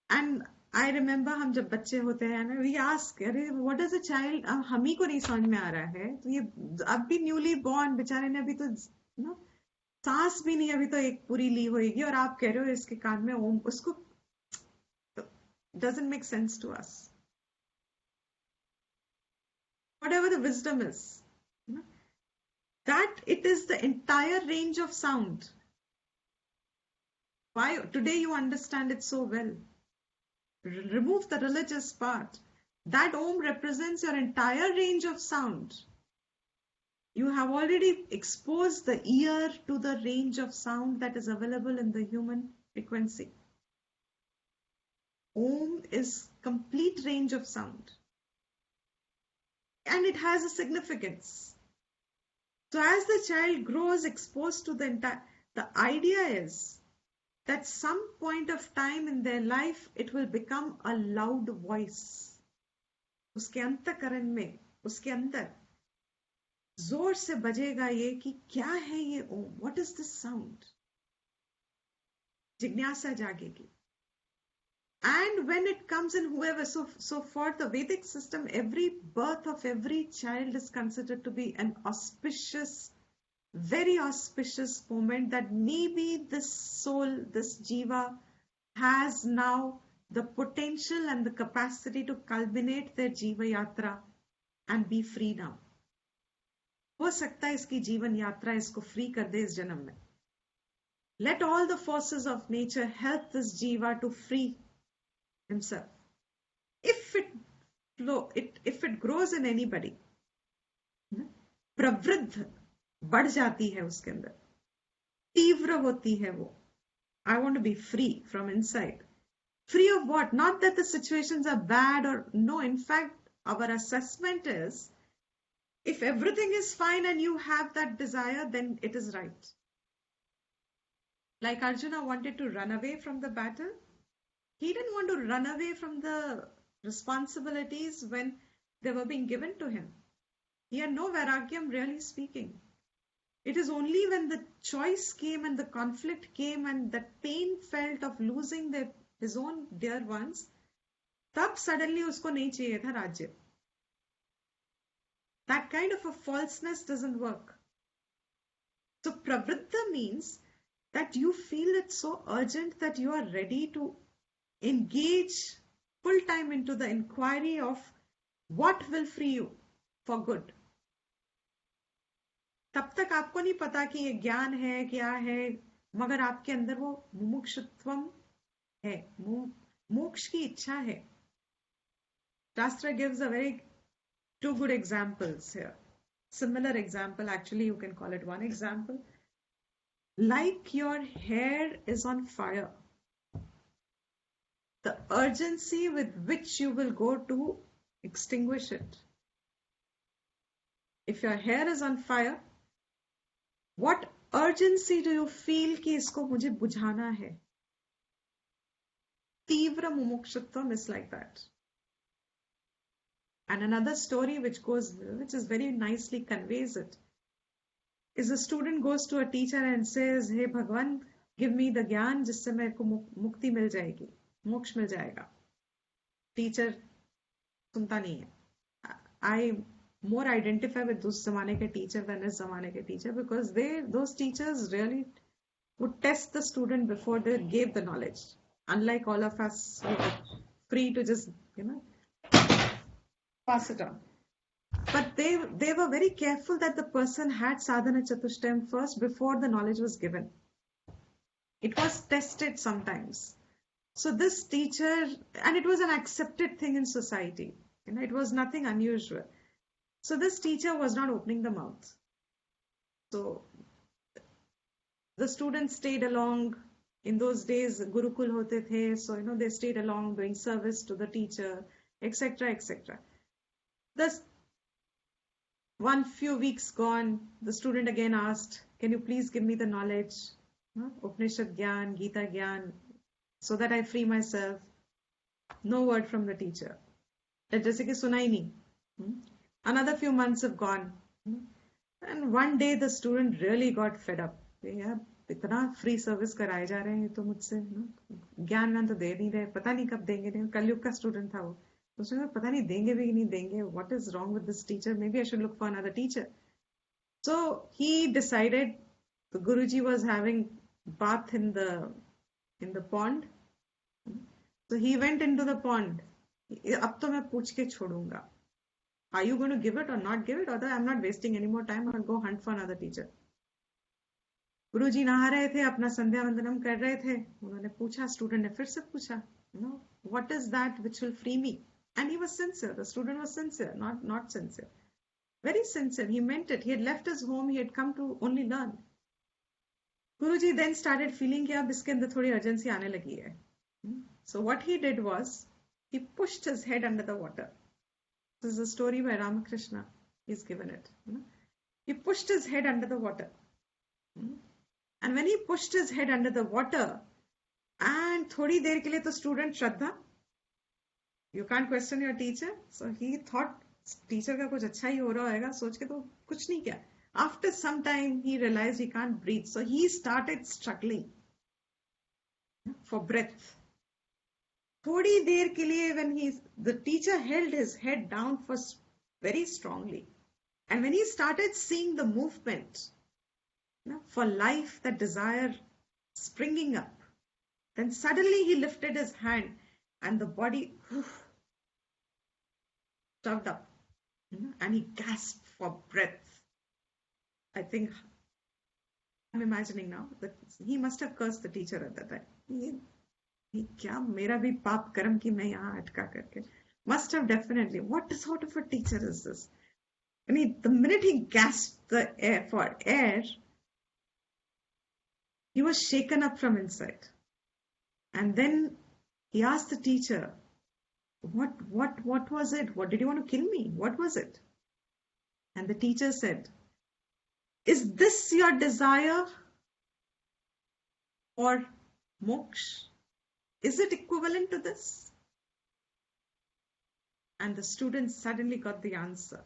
And I remember हम जब बच्चे होते हैं ना, we ask, अरे what does a child, हम ही को नहीं समझ में आ रहा है, तो ये अब भी newly born बेचारे ने अभी तो सांस भी नहीं अभी तो एक पूरी ली होगी और आप कह रहे हो इसके कान में ओम, उसको doesn't make sense to us. Whatever the wisdom is, that it is the entire range of sound. Why today you understand it so well? Remove the religious part. That Om represents your entire range of sound. You have already exposed the ear to the range of sound that is available in the human frequency. Om is complete range of sound. And it has a significance. So as the child grows exposed to the entire, the idea is that some point of time in their life it will become a loud voice. उसके अंतःकरण में, उसके अंदर जोर से बजेगा ये कि क्या है ये ओम, what is this sound? जिज्ञासा जागेगी. And when it comes in whoever, so for the Vedic system, every birth of every child is considered to be an auspicious, very auspicious moment that maybe this soul, this jiva, has now the potential and the capacity to culminate their jiva yatra and be free now. हो सकता है इसकी जीवन यात्रा इसको free कर दे इस जन्म में. Let all the forces of nature help this jiva to free himself. If it grows in anybody, प्रवृत्ति बढ़ जाती है उसके अंदर, तीव्र होती है वो. I want to be free from inside. Free of what? Not that the situations are bad or no. In fact, our assessment is, if everything is fine and you have that desire, then it is right. Like Arjuna wanted to run away from the battle. He didn't want to run away from the responsibilities when they were being given to him. He had no vairagyam, really speaking. It is only when the choice came and the conflict came and the pain felt of losing his own dear ones, तब suddenly उसको नहीं चाहिए था राज्य. That kind of a falseness doesn't work. So pravritta means that you feel it so urgent that you are ready to engage full time into the inquiry of what will free you for good. तब तक आपको नहीं पता कि ये ज्ञान है क्या है, मगर आपके अंदर वो मुमुक्षुत्वम है, मोक्ष की इच्छा है. Shastra gives a very two good examples here. Similar example, actually you can call it one example. Like your hair is on fire, the urgency with which you will go to extinguish it. If your hair is on fire, what urgency do you feel कि इसको मुझे बुझाना है? तीव्र मुमुक्षुत्वम is like that. And another story which is very nicely conveys it, is a student goes to a teacher and says, "Hey Bhagwan, give me the ज्ञान जिससे मेरे को मुक्ति मिल जाएगी, मोक्ष मिल जाएगा." Teacher सुनता नहीं है. I more identify with those zamane ke teacher than his zamane ke teacher, because those teachers really would test the student before they gave the knowledge. Unlike all of us who are free to just, pass it on. But they were very careful that the person had sadhana chatushtaym first before the knowledge was given. It was tested sometimes. So this teacher, and it was an accepted thing in society. It was nothing unusual. So this teacher was not opening the mouth. So the students stayed along. In those days, Gurukul hote the, so they stayed along doing service to the teacher, etc., etc. Thus, few weeks gone, the student again asked, "Can you please give me the knowledge, Upanishad Gyan, Gita Gyan, so that I free myself?" No word from the teacher. जैसे कि सुना ही नहीं. Another few months have gone, and one day the student really got fed up. यार इतना free service कराए जा रहे हैं तो मुझसे ज्ञान तो दे नहीं रहे, पता नहीं कब देंगे. कलयुग का स्टूडेंट था वो, उसने पता नहीं देंगे भी नहीं देंगे. What is wrong with this teacher? Maybe I should look for another teacher. So he decided So Guruji was having bath in the pond. So he went into the pond. अब तो मैं पूछ के छोड़ूंगा. Are you going to give it or not give it? Or I'm not wasting any more time. I'll go hunt for another teacher. गुरुजी नहा रहे थे, अपना संध्या वंदनम कर रहे थे. उन्होंने पूछा, स्टूडेंट ने फिर से पूछा, what is that which will free me? And he was sincere. The student was sincere, not sincere. Very sincere. He meant it. He had left his home. He had come to only learn. Guruji then started feeling कि अब इसके अंदर थोड़ी urgency आने लगी है. So what he did was, he pushed his head under the water. This is a story by Ramakrishna. He's given it. He pushed his head under the water. And when he pushed his head under the water, and थोड़ी देर के लिए तो student Shraddha, you can't question your teacher. So he thought teacher का कुछ अच्छा ही हो रहा होगा, सोच के तो कुछ नहीं किया. After some time, he realized he can't breathe. So he started struggling for breath. थोड़ी देर के लिए when the teacher held his head down for very strongly. And when he started seeing the movement, for life, that desire springing up, then suddenly he lifted his hand and the body shoved up, and he gasped for breath. I think, I'm imagining now that he must have cursed the teacher at that time. ये क्या मेरा भी पाप कर्म की मैं यहाँ अटका करके, must have definitely. What sort of a teacher is this? I mean, the minute he gasped for air, he was shaken up from inside. And then he asked the teacher, what was it? What did you want to kill me? What was it? And the teacher said, is this your desire for moksha? Is it equivalent to this? And the student suddenly got the answer.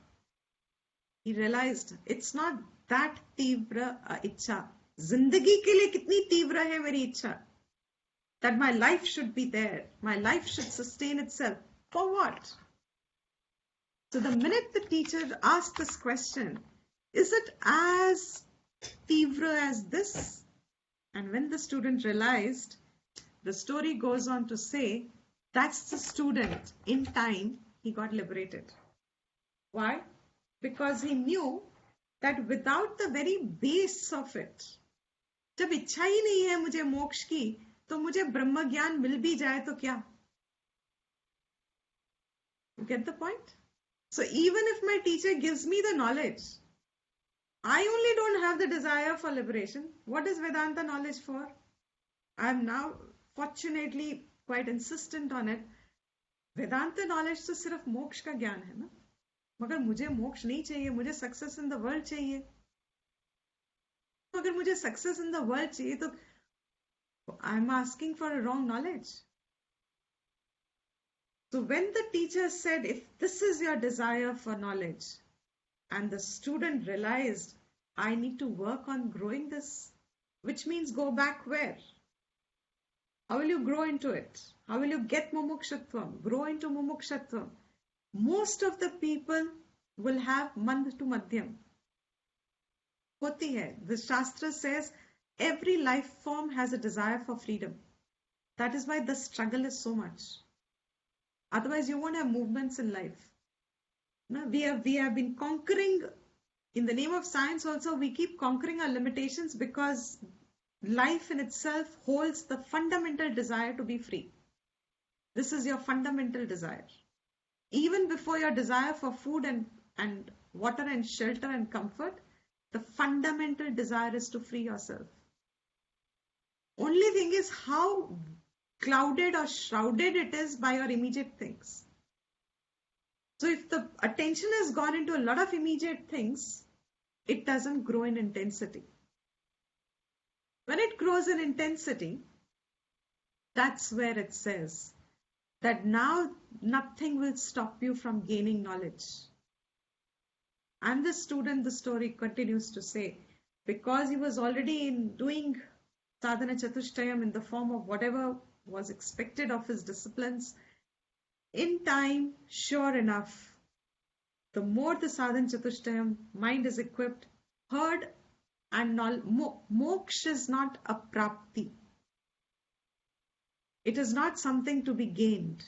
He realized it's not that तीव्र इच्छा. जिंदगी के लिए कितनी तीव्र है मेरी इच्छा? That my life should be there. My life should sustain itself. For what? So the minute the teacher asked this question, is it as तीव्र as this? And when the student realized, the story goes on to say, that's the student. In time, he got liberated. Why? Because he knew that without the very base of it, जब इच्छा ही नहीं है मुझे मोक्ष की, तो मुझे ब्रह्म ज्ञान मिल भी जाए तो क्या? You get the point? So even if my teacher gives me the knowledge, I only don't have the desire for liberation. What is Vedanta knowledge for? I am now fortunately quite insistent on it. Vedanta knowledge तो सिर्फ मोक्ष का ज्ञान है ना, मगर मुझे मोक्ष नहीं चाहिए, मुझे सक्सेस इन द वर्ल्ड चाहिए. अगर मुझे सक्सेस इन द वर्ल्ड चाहिए तो I am asking for a wrong knowledge. So when the teacher said, if this is your desire for knowledge, and the student realized, I need to work on growing this, which means go back where? How will you grow into it? How will you get Mumukshutvam? Grow into Mumukshutvam. Most of the people will have Mand to Madhyam. होती है. The Shastra says every life form has a desire for freedom. That is why the struggle is so much. Otherwise, you won't have movements in life. No, we have been conquering, in the name of science also, we keep conquering our limitations because life in itself holds the fundamental desire to be free. This is your fundamental desire. Even before your desire for food and water and shelter and comfort, the fundamental desire is to free yourself. Only thing is how clouded or shrouded it is by your immediate things. So if the attention has gone into a lot of immediate things, it doesn't grow in intensity. When it grows in intensity, that's where it says that now nothing will stop you from gaining knowledge. And the student, the story continues to say, because he was already doing sadhana chatushtayam in the form of whatever was expected of his disciplines, in time, sure enough, the more the sadhana chatushtayam mind is equipped, heard And moksha is not a prapti. It is not something to be gained.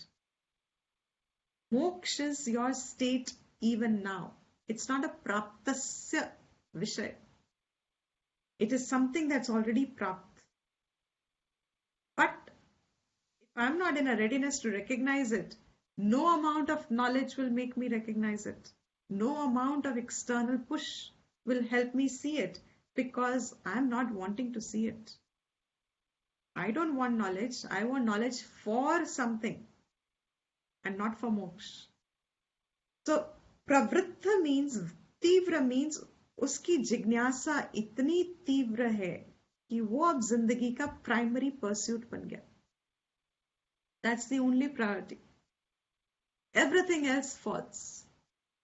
Moksha is your state even now. It's not a praptasya vishay. It is something that's already prapt. But if I'm not in a readiness to recognize it, no amount of knowledge will make me recognize it. No amount of external push will help me see it, because I'm not wanting to see it. I don't want knowledge. I want knowledge for something and not for moksha. So pravritta means, तीव्र means उसकी जिज्ञासा इतनी तीव्र है कि वो अब जिंदगी का प्राइमरी परस्यूट बन गया. That's the only priority. Everything else falls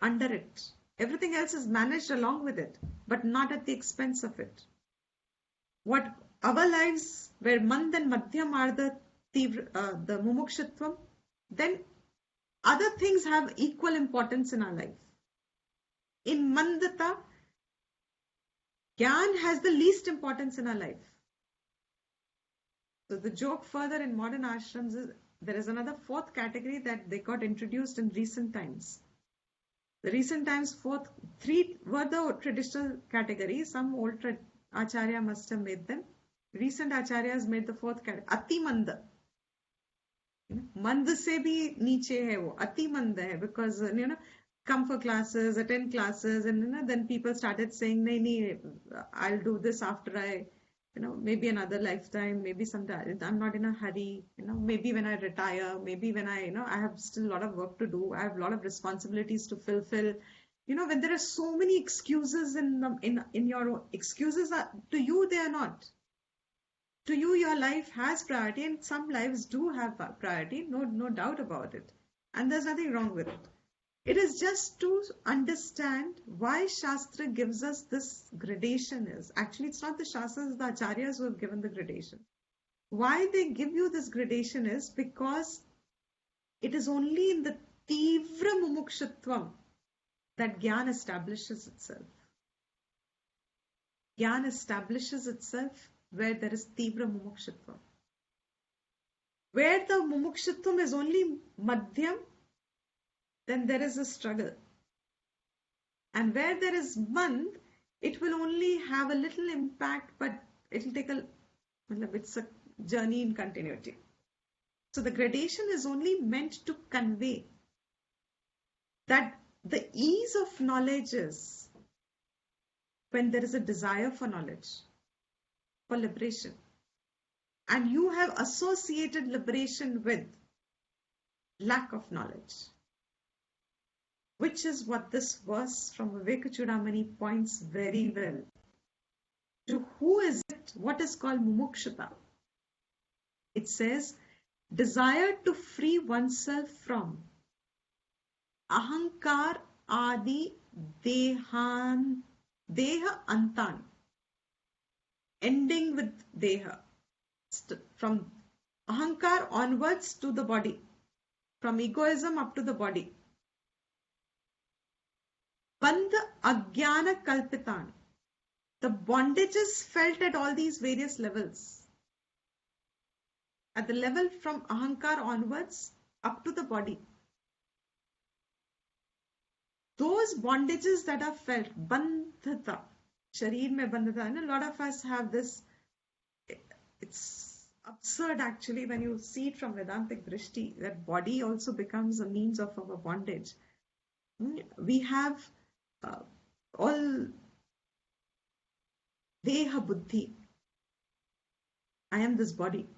under it. Everything else is managed along with it, but not at the expense of it. What our lives, where mand and madhyam are the mumukshutvam, then other things have equal importance in our life. In mandata, Gyan has the least importance in our life. So the joke further in modern ashrams is there is another fourth category that they got introduced in recent times. The recent times, three were the traditional categories. Some old acharya must have made them. Recent acharyas made the fourth category. Ati manda. Mand se bhi niche hai wo. Ati manda hai, because come for classes, attend classes, and then people started saying, "Nee, I'll do this after I, maybe another lifetime, maybe sometime. I'm not in a hurry. Maybe when I retire, maybe when I have still a lot of work to do. I have a lot of responsibilities to fulfill. When there are so many excuses in your excuses to you, they are not. To you, your life has priority, and some lives do have priority. No doubt about it. And there's nothing wrong with it. It is just to understand why Shastra gives us this gradation is. Actually, it's not the Shastras, it's the Acharyas who have given the gradation. Why they give you this gradation is because it is only in the Tivra Mumukshutvam that Gyan establishes itself. Gyan establishes itself where there is Tivra Mumukshutvam. Where the Mumukshutvam is only Madhyam, then there is a struggle. And where there is mand, it will only have a little impact, but it will take it's a journey in continuity. So the gradation is only meant to convey that the ease of knowledge is when there is a desire for knowledge, for liberation. And you have associated liberation with lack of knowledge. Which is what this verse from Vivekachudamani points very well. To who is it? What is called mumukshata? It says, desire to free oneself from ahankar adi deha antan, ending with deha. From ahankar onwards to the body, from egoism up to the body. Bandha ajnana kalpitan. The bondages felt at all these various levels. At the level from ahankar onwards up to the body. Those bondages that are felt, bandhata, sharir mein bandhata, and a lot of us have this. It's absurd actually when you see it from Vedantic drishti, that body also becomes a means of our bondage. We have all deha buddhi. I am this body.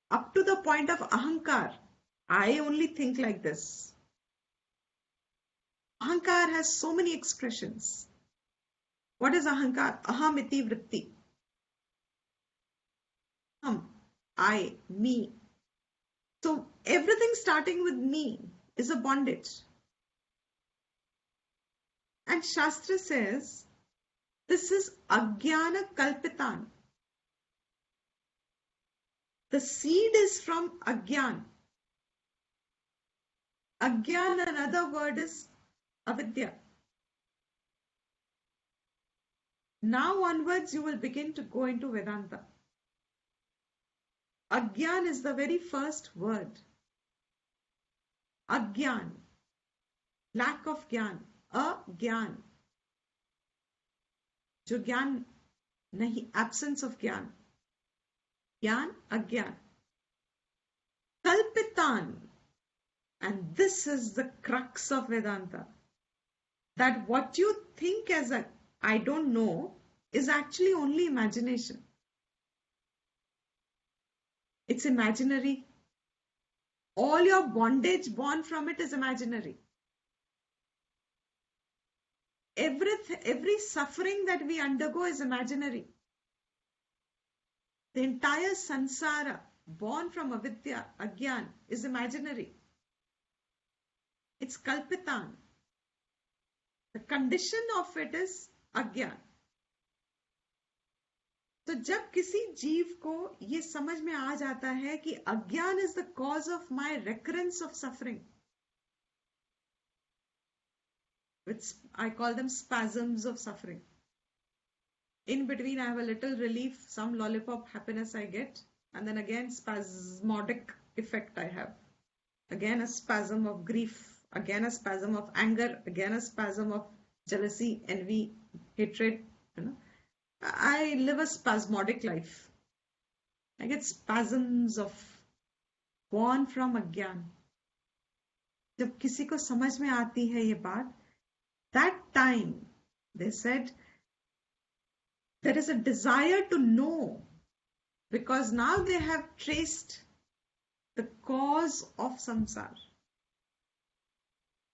Up to the point of ahankar, I only think like this. Ahankar has so many expressions. What is ahankar? Ahamiti vritti. I, me. So everything starting with me is a bondage. And Shastra says, this is ajnana kalpitan. The seed is from ajnan. Ajnan, another word is avidya. Now onwards, you will begin to go into Vedanta. Agyan is the very first word. Agyan, lack of gyan, agyan. जो ज्ञान नहीं, absence of ज्ञान, ज्ञान अज्ञान. Kalpitan, and this is the crux of Vedanta, that what you think as a I don't know is actually only imagination. It's imaginary. All your bondage born from it is imaginary. Every suffering that we undergo is imaginary. The entire sansara born from avidya, agyan, is imaginary. It's kalpitan. The condition of it is agyan. तो जब किसी जीव को ये समझ में आ जाता है कि अज्ञान is the cause of my recurrence of suffering, which I call them spasms of suffering. In between, I have a little relief, some lollipop happiness I get, and then again spasmodic effect I have. Again a spasm of grief, again a spasm of anger, again a spasm of jealousy, envy, hatred. I live a spasmodic life. I get spasms of born from अज्ञान. जब किसी को समझ में आती है ये बात, that time they said there is a desire to know, because now they have traced the cause of samsar.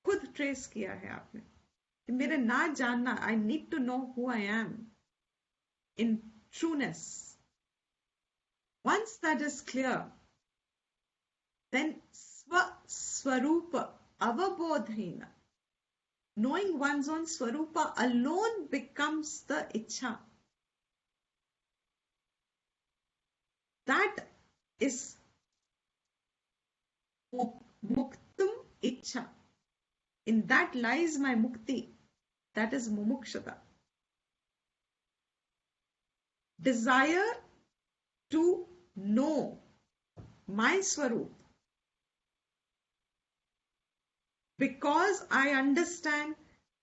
खुद ट्रेस किया है आपने कि मेरे ना जानना, I need to know who I am in trueness. Once that is clear, then swarupa avabodhena, knowing one's own swarupa alone becomes the ichha. That is muktum ichha. In that lies my mukti. That is mumukshutvam. Desire to know my swarup, because I understand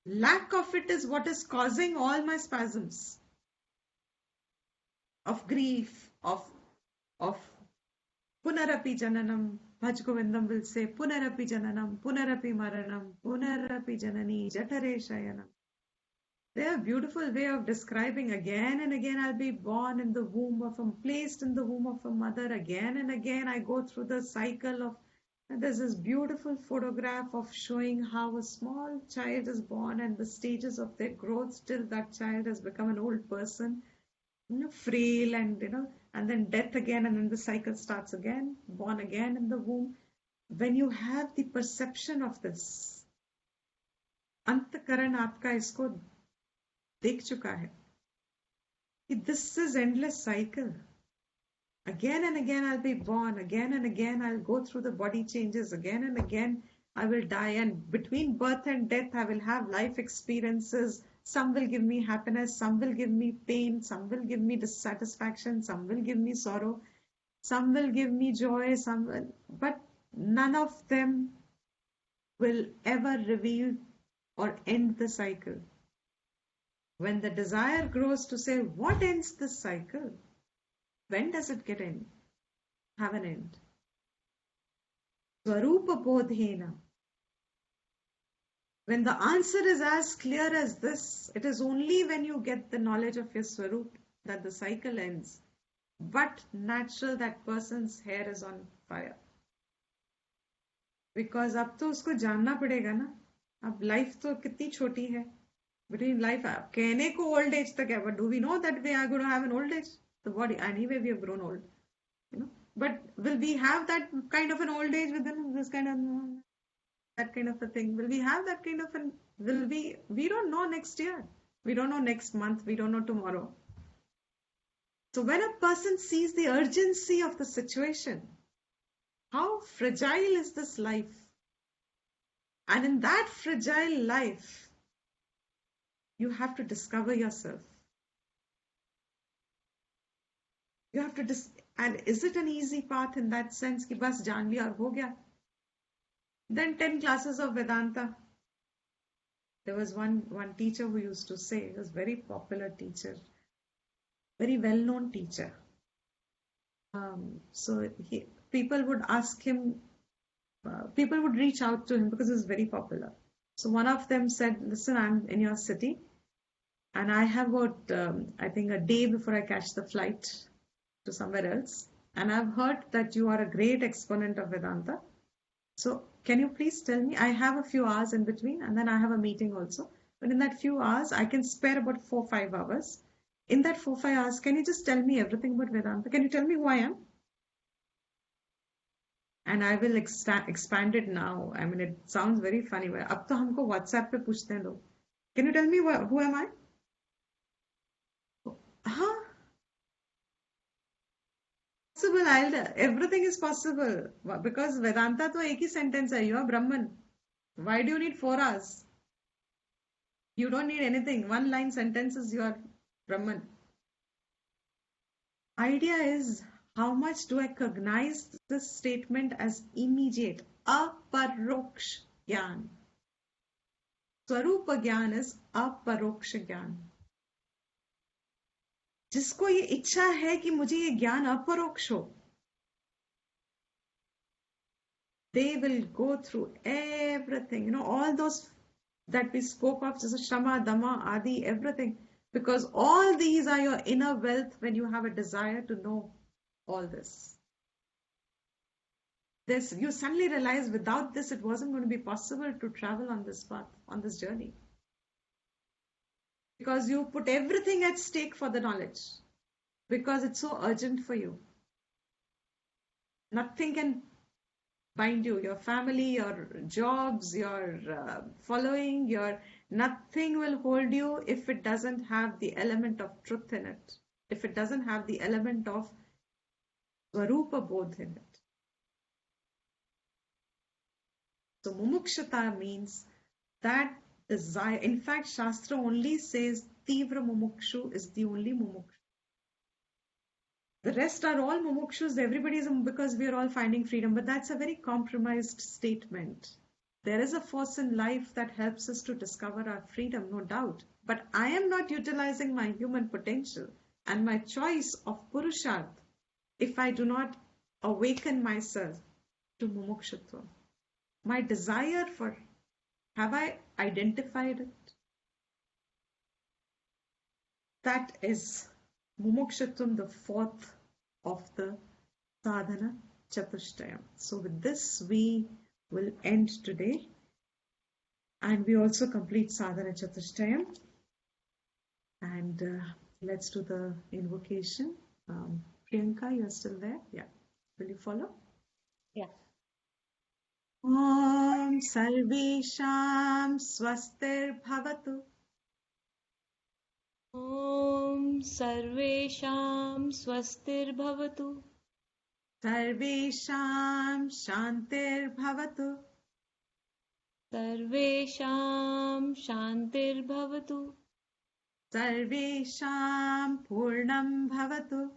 lack of it is what is causing all my spasms of grief, of punarapi jananam. Bhaj Govindam will say punarapi jananam, punarapi maranam, punarapi janani jatare shayanam. They are a beautiful way of describing again and again I'll be born in the womb of placed in the womb of a mother. Again and again I go through the cycle of, and there's this beautiful photograph of showing how a small child is born and the stages of their growth till that child has become an old person, frail and and then death again, and then the cycle starts again, born again in the womb. When you have the perception of this, antakaran aapka isko देख चुका है कि this is endless cycle. Again and again I'll be born, again and again I'll go through the body changes, again and again I will die, and between birth and death I will have life experiences. Some will give me happiness, some will give me pain, some will give me dissatisfaction, some will give me sorrow, some will give me joy, but none of them will ever reveal or end the cycle. When the desire grows to say, what ends this cycle? When does it have an end? Swarupa bodhena. When the answer is as clear as this, it is only when you get the knowledge of your swarup that the cycle ends. But natural that person's hair is on fire. Because अब तो उसको जानना पड़ेगा ना. अब life तो कितनी छोटी है. Between life, कहने को old age तक है, but do we know that we are going to have an old age? The body, anyway, we have grown old, But will we have that kind of an old age within this kind of that kind of a thing? Will we have that kind of an? Will we? We don't know next year. We don't know next month. We don't know tomorrow. So when a person sees the urgency of the situation, how fragile is this life? And in that fragile life, you have to discover yourself. You have to and is it an easy path in that sense कि बस जान लिया और हो गया? Then 10 classes of Vedanta. There was one teacher who used to say, he was a very popular teacher, very well-known teacher. So people would ask him, people would reach out to him because he was very popular. So one of them said, listen, I'm in your city and I have about, I think, a day before I catch the flight to somewhere else. And I've heard that you are a great exponent of Vedanta. So can you please tell me, I have a few hours in between and then I have a meeting also. But in that few hours, I can spare about 4-5 hours. In that 4-5 hours, can you just tell me everything about Vedanta? Can you tell me who I am? And I will expand it now. I mean, it sounds very funny. अब तो हमको WhatsApp पे पूछते हैं लोग. Can you tell me who am I? हाँ, possible. Everything is possible because Vedanta तो एक ही sentence है. You are Brahman. Why do you need 4 hours? You don't need anything. One line sentences you are Brahman. Idea is how much do I cognize this statement as immediate, aparoksh jnana. Swarupa jnana is aparoksh jnana. जिसको ये इच्छा है कि मुझे ये ज्ञान अपरोक्ष हो, they will go through everything, all those that we spoke of, just Shama, Dhamma, Adi, everything. Because all these are your inner wealth when you have a desire to know all this. You suddenly realize without this, it wasn't going to be possible to travel on this path, on this journey. Because you put everything at stake for the knowledge. Because it's so urgent for you. Nothing can bind you, your family, your jobs, your following, nothing will hold you if it doesn't have the element of truth in it, if it doesn't have the element of Swarupa Bodha in it. So Mumukshutvam means that desire. In fact, Shastra only says Tivra Mumukshu is the only Mumukshu. The rest are all mumukshus, everybody is because we are all finding freedom, but that's a very compromised statement. There is a force in life that helps us to discover our freedom, no doubt. But I am not utilizing my human potential and my choice of Purusharth if I do not awaken myself to Mumukshutvam. My desire for, have I identified it? That is Mumukshutvam, the fourth of the sadhana chatushtayam. So with this we will end today, and we also complete sadhana chatushtayam. And let's do the invocation. Priyanka, you are still there? Yeah. Will you follow? Yeah. Om Sarvesham Swastir Bhavatu. Om Sarvesham Swastir Bhavatu. Sarvesham Shantir Bhavatu. Sarvesham Shantir Bhavatu. Sarvesham Purnam Bhavatu.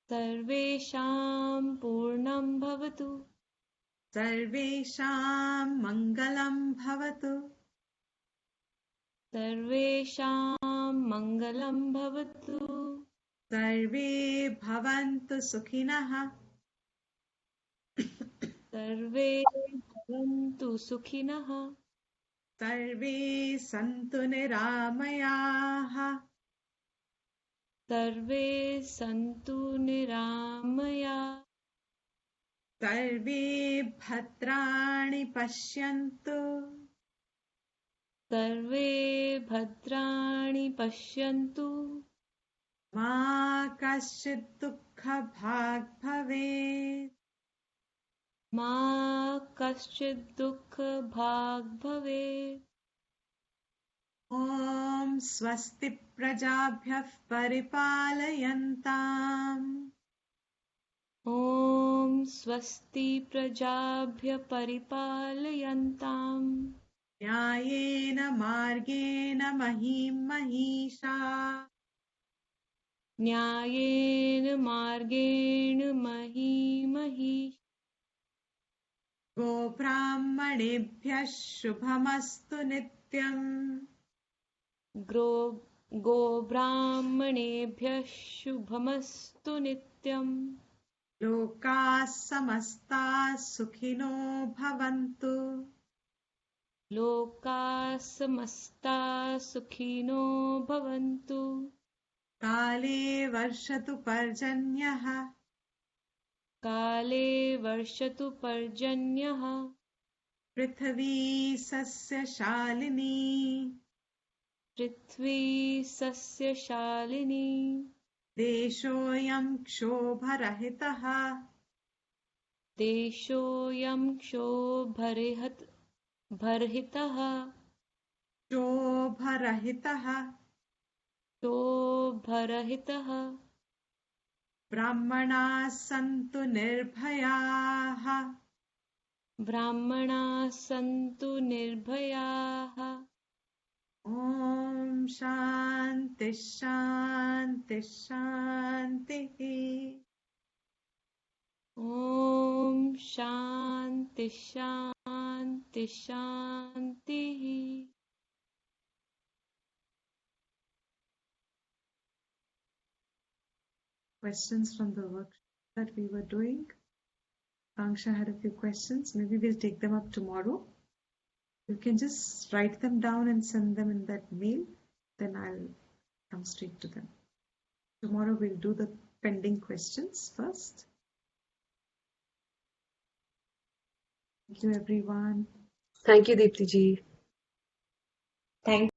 Sarvesham Purnam Bhavatu. Sarvesham Mangalam Bhavatu. Sarvesham Mangalam Bhavatu. Sarve Bhavantu Sukhinaha. Sarve Bhavantu Sukhinaha. Sarve Santu Niramayaha. Sarve Santu Niramaya. Sarve Bhadrani Pashyantu. Sarve Bhadrani Pashyantu. Ma Kaschid Dukkha Bhag Bhavet. Ma Kaschid Dukkha Bhag Bhavet. Om Swasti Prajabhyah Paripalayantam. Om Swasti Prajabhya Paripalayantam. Nyayena Margena Mahim Mahisha. न्यायेन मार्गेण महीमहि गोब्राह्मणेभ्यः शुभमस्तु नित्यम् गोब्राह्मणेभ्यः शुभमस्तु नित्यम् लोकाः समस्ताः सुखिनो भवन्तु लोकाः समस्ताः सुखिनो भवन्तु काले वर्षतु पर्जन्यः काले वर्षतु पर्जन्यः पृथिवी सस्यशालिनी पृथ्वी सस्यशालिनी देशोऽयं क्षोभरहितः देशोऽयं क्षोभरहितः क्षोभरहितः ब्राह्मणाः सन्तु निर्भयाः ब्राह्मणाः सन्तु निर्भयाः ॐ शान्ति शान्ति शान्तिः ॐ शान्ति शान्ति शान्तिः Questions from the workshop that we were doing? Kanksha had a few questions. Maybe we'll take them up tomorrow. You can just write them down and send them in that mail. Then I'll come straight to them. Tomorrow we'll do the pending questions first. Thank you, everyone. Thank you, Deepti ji. Thank